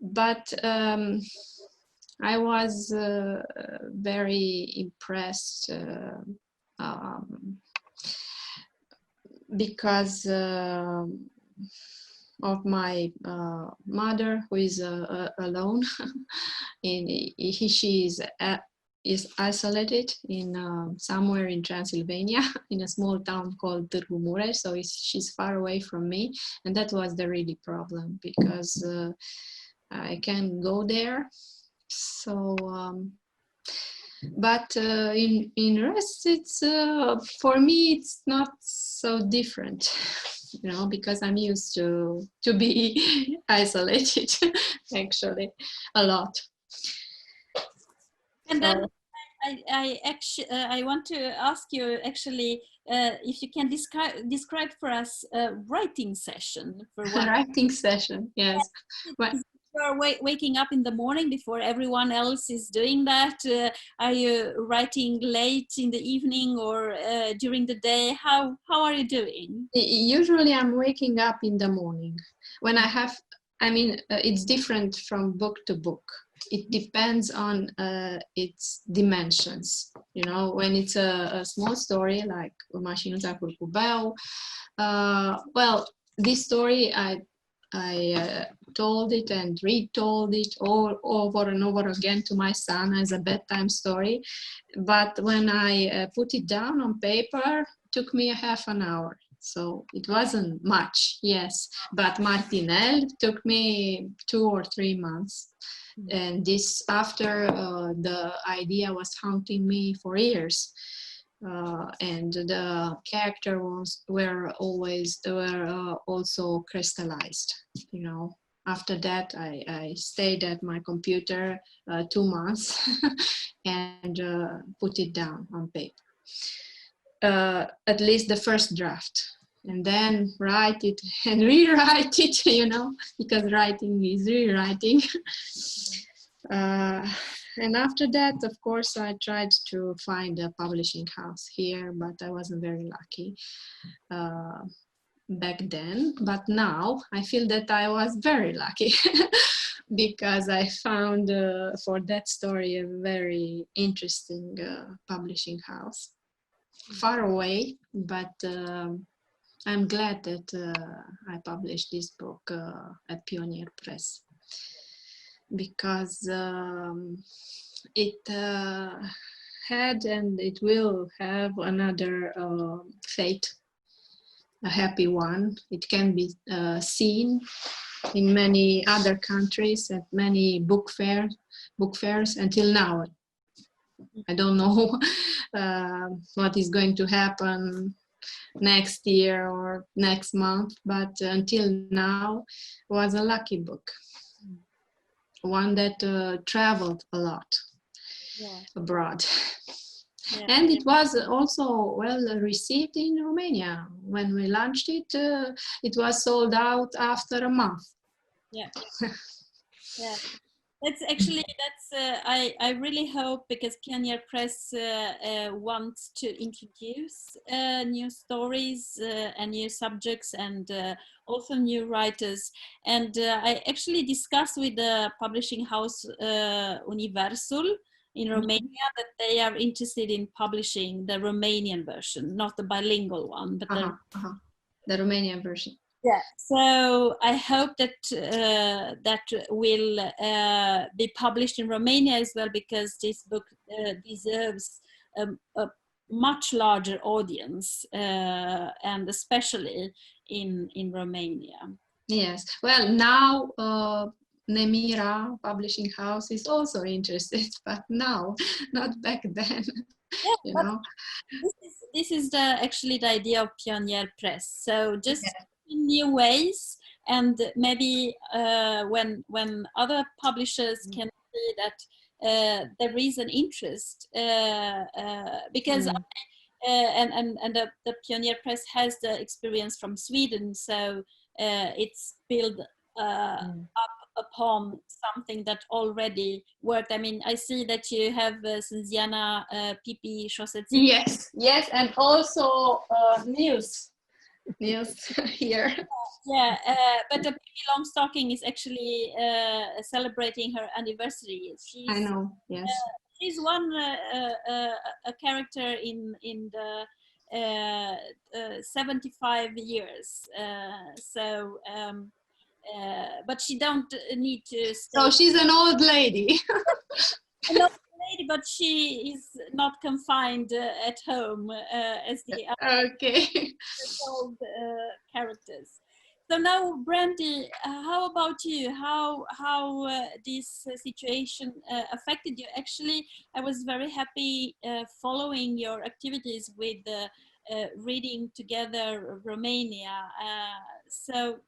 but I was very impressed because of my mother, who is alone. She is isolated in somewhere in Transylvania, in a small town called Târgu Mureș. So she's far away from me, and that was the really problem, because I can't go there. So. But in rest, it's for me it's not so different, you know, because I'm used to be isolated actually a lot. And then I want to ask you actually if you can describe for us a writing session for one. Writing session, yes. Well, you are waking up in the morning before everyone else is doing that? Are you writing late in the evening or during the day? How are you doing? Usually I'm waking up in the morning. When it's different from book to book. It depends on its dimensions. You know, when it's a small story like Mașinuța Cârcubeu, well, this story I told it and retold it all over and over again to my son as a bedtime story. But when I put it down on paper, it took me half an hour. So it wasn't much, yes. But Martinel took me 2 or 3 months. And this after the idea was haunting me for years. And the characters were also crystallized, you know. After that, I stayed at my computer 2 months and put it down on paper. At least the first draft. and then write it and rewrite it, you know, because writing is rewriting. And after that, of course, I tried to find a publishing house here, but I wasn't very lucky back then. But now I feel that I was very lucky because I found for that story a very interesting publishing house, far away, but I'm glad that I published this book at Pioneer Press, because it had and it will have another fate, a happy one. It can be seen in many other countries at many book fairs until now. I don't know what is going to happen next year or next month, but until now was a lucky book, one that traveled a lot abroad. Yeah. And it was also well received in Romania. When we launched it, it was sold out after a month. Yeah. Yeah. That's actually, I really hope, because Pioneer Press wants to introduce new stories and new subjects and also new writers. And I actually discussed with the publishing house Universul in Romania that they are interested in publishing the Romanian version, not the bilingual one, but the Romanian version. Yeah, so I hope that that will be published in Romania as well, because this book deserves a much larger audience, and especially in Romania. Yes, well, now Nemira Publishing House is also interested, but now, not back then. Yeah, you know. This is actually the idea of Pioneer Press. So just in new ways, and maybe when other publishers can see that there is an interest, because and the Pioneer Press has the experience from Sweden, so it's built up upon something that already worked. I mean, I see that you have Sînziana Pipi Șoseții. Yes, and also Niels here. Yeah, but Pippi Longstocking is actually celebrating her anniversary. I know. Yes, she's one a character in the 75 years. But she don't need to stay. So she's an old lady. An old lady, but she is not confined at home as the old characters. So now, Brandi, how about you? How this situation affected you? Actually, I was very happy following your activities with Reading Together Romania. So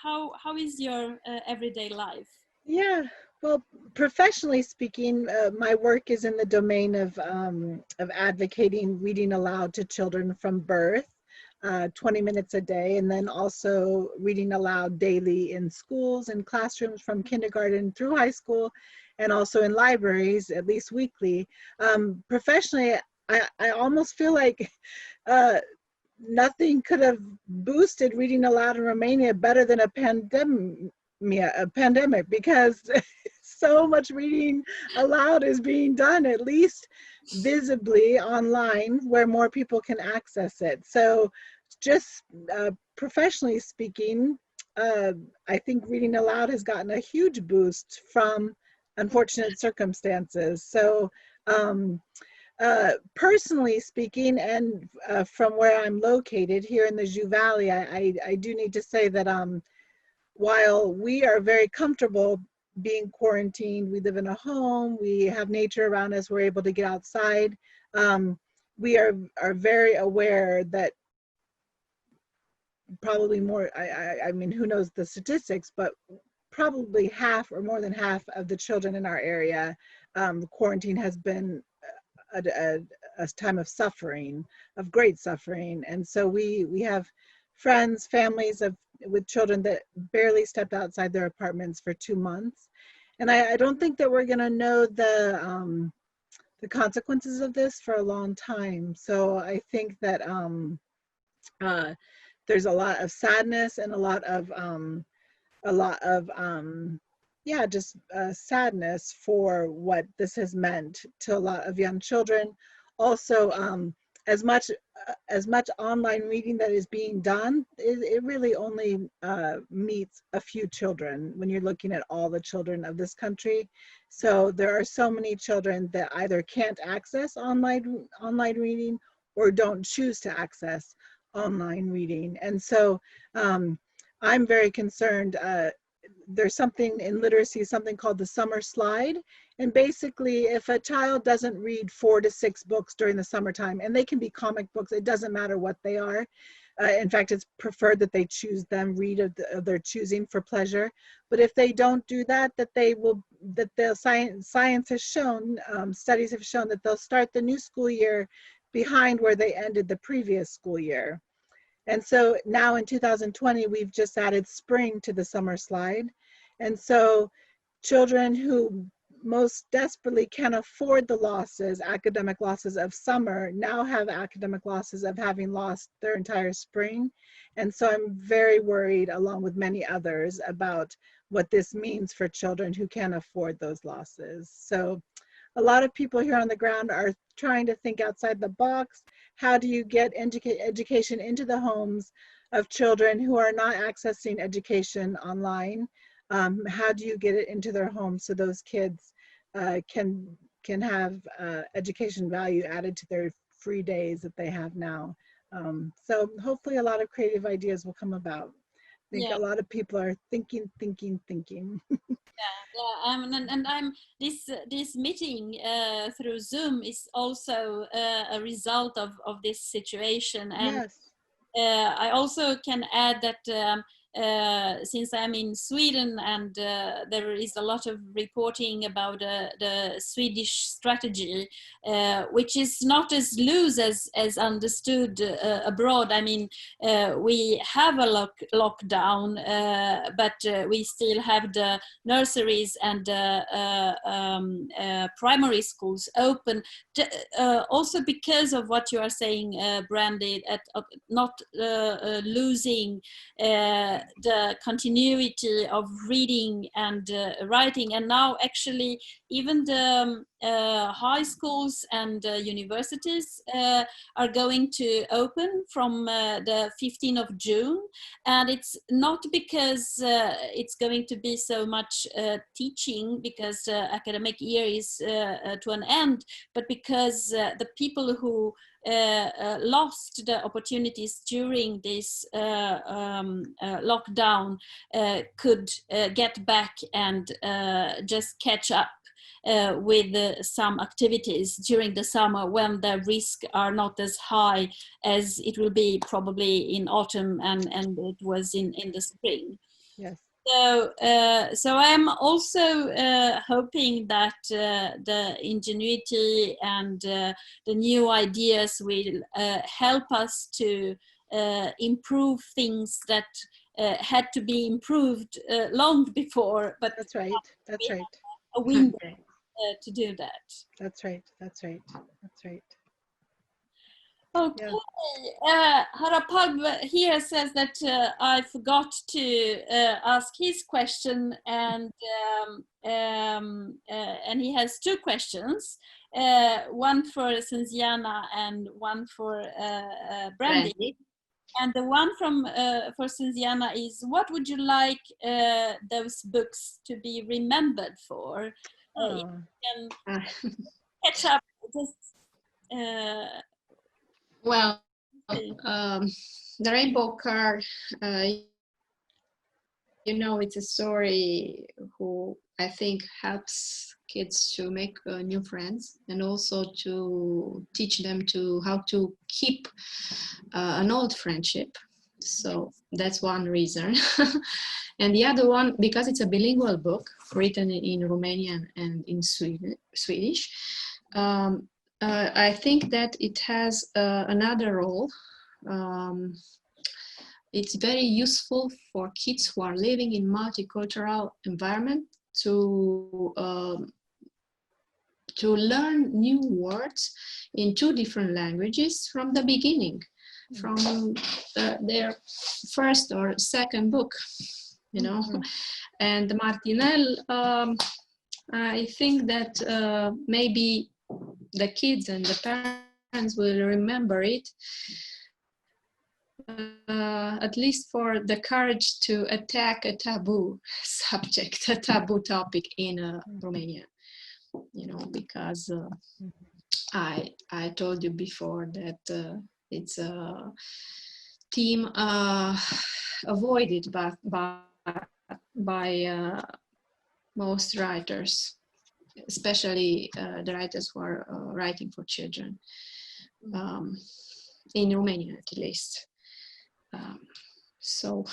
how is your everyday life? Yeah, well, professionally speaking, my work is in the domain of advocating reading aloud to children from birth, 20 minutes a day, and then also reading aloud daily in schools and classrooms from kindergarten through high school, and also in libraries, at least weekly. Professionally, I almost feel like nothing could have boosted reading aloud in Romania better than a pandemic, because so much reading aloud is being done, at least visibly online, where more people can access it. So just professionally speaking, I think reading aloud has gotten a huge boost from unfortunate circumstances. So personally speaking, and from where I'm located here in the Jiu Valley, I do need to say that while we are very comfortable being quarantined, we live in a home, we have nature around us, we're able to get outside, we are very aware that probably more, I mean, who knows the statistics, but probably half or more than half of the children in our area, quarantine has been a a time of suffering, of great suffering. And so we have friends, families with children that barely stepped outside their apartments for 2 months. And I don't think that we're going to know the consequences of this for a long time. So I think that there's a lot of sadness and a lot of yeah, just sadness for what this has meant to a lot of young children. Also, as much online reading that is being done, it really only meets a few children when you're looking at all the children of this country. So there are so many children that either can't access online reading or don't choose to access online reading. And so I'm very concerned. There's something in literacy, something called the summer slide. And basically, if a child doesn't read 4 to 6 books during the summertime, and they can be comic books, it doesn't matter what they are. In fact, it's preferred that they choose them, read of their choosing for pleasure. But if they don't do that, science has shown, studies have shown that they'll start the new school year behind where they ended the previous school year. And so now in 2020, we've just added spring to the summer slide. And so children who most desperately can afford the losses, academic losses of summer, now have academic losses of having lost their entire spring. And so I'm very worried, along with many others, about what this means for children who can't afford those losses. So a lot of people here on the ground are trying to think outside the box. How do you get education into the homes of children who are not accessing education online? How do you get it into their homes so those kids can have education value added to their free days that they have now? So hopefully a lot of creative ideas will come about. I think a lot of people are thinking. This meeting through Zoom is also a result of this situation. And yes. I also can add that since I'm in Sweden and there is a lot of reporting about the Swedish strategy, which is not as loose as understood abroad. I mean, we have a lockdown, but we still have the nurseries and primary schools open, also because of what you are saying, Brandi, at not losing the continuity of reading and writing. And now actually even the high schools and universities are going to open from the 15th of June. And it's not because it's going to be so much teaching because the academic year is to an end, but because the people who lost the opportunities during this lockdown could get back and just catch up with some activities during the summer when the risks are not as high as it will be probably in autumn and it was in the spring. Yes. So I'm also hoping that the ingenuity and the new ideas will help us to improve things that had to be improved long before. But that's right. That's right. A window to do that. That's right. That's right. That's right. Okay, Harap Alb here says that I forgot to ask his question, and he has 2 questions, one for Sînziana and one for Brandi. And the one from for Sînziana is, what would you like those books to be remembered for? You can catch up just. Well, the Rainbow Card, you know, it's a story who I think helps kids to make new friends and also to teach them to how to keep an old friendship. So that's one reason. And the other one, because it's a bilingual book written in Romanian and in Swedish, I think that it has another role. It's very useful for kids who are living in multicultural environment to learn new words in 2 different languages from the beginning, from their first or second book, you know. And Martinel, I think that maybe the kids and the parents will remember it, at least for the courage to attack a taboo subject, a taboo topic in Romania, you know, because I told you before that it's a theme avoided by most writers, especially the writers who are writing for children, in Romania at least. So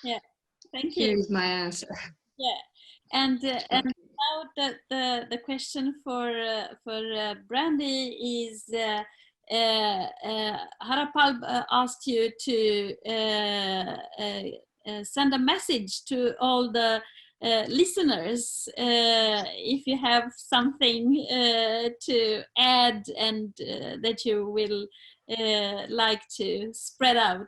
yeah, thank you. Here is my answer. Yeah, and now the question for Brandi is Harap Alb asked you to send a message to all the listeners, if you have something to add and that you will like to spread out.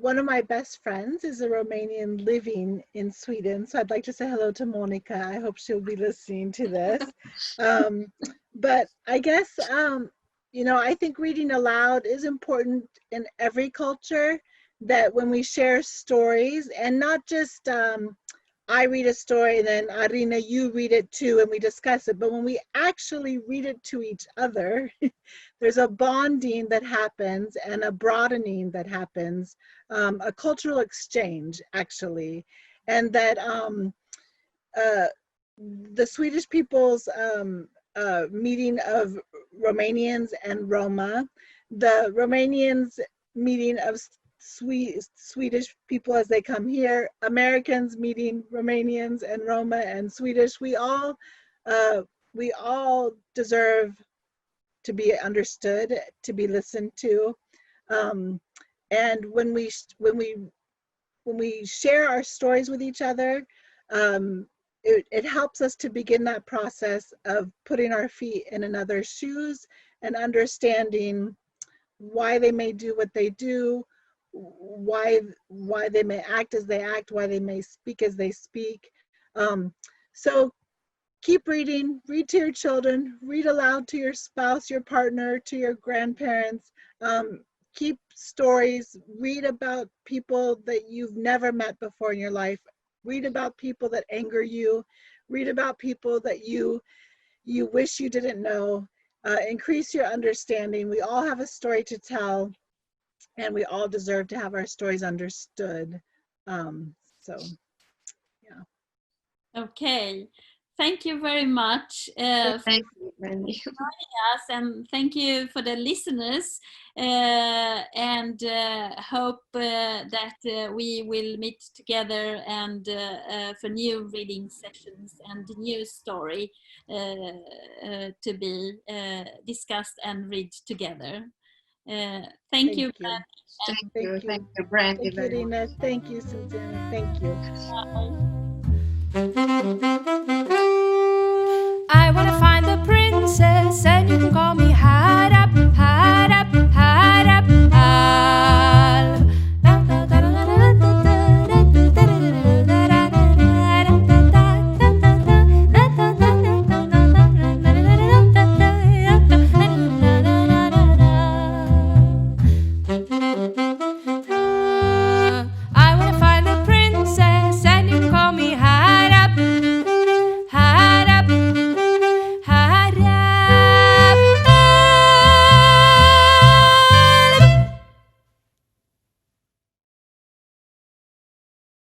One of my best friends is a Romanian living in Sweden, so I'd like to say hello to Monica. I hope she'll be listening to this. But I guess, you know, I think reading aloud is important in every culture, that when we share stories, and not just I read a story and then Arina, you read it too, and we discuss it, but when we actually read it to each other, there's a bonding that happens and a broadening that happens, a cultural exchange actually. And that the Swedish people's meeting of Romanians and Roma, the Romanians meeting of Swedish people as they come here, Americans meeting Romanians and Roma and Swedish, we all deserve to be understood, to be listened to, and when we share our stories with each other, it helps us to begin that process of putting our feet in another's shoes and understanding why they may do what they do, why they may act as they act, why they may speak as they speak. So keep reading, read to your children, read aloud to your spouse, your partner, to your grandparents. Keep stories, read about people that you've never met before in your life. Read about people that anger you. Read about people that you wish you didn't know. Increase your understanding. We all have a story to tell, and we all deserve to have our stories understood. So, yeah. Okay. Thank you very much for Thank you, Brandi. joining us, and thank you for the listeners, and hope that we will meet together and for new reading sessions and new story to be discussed and read together. Thank you. Thank you, Brandi. Thank you, Rina. Thank you, Sînziana. Thank you. I wanna find the princess, and you can call me Harap.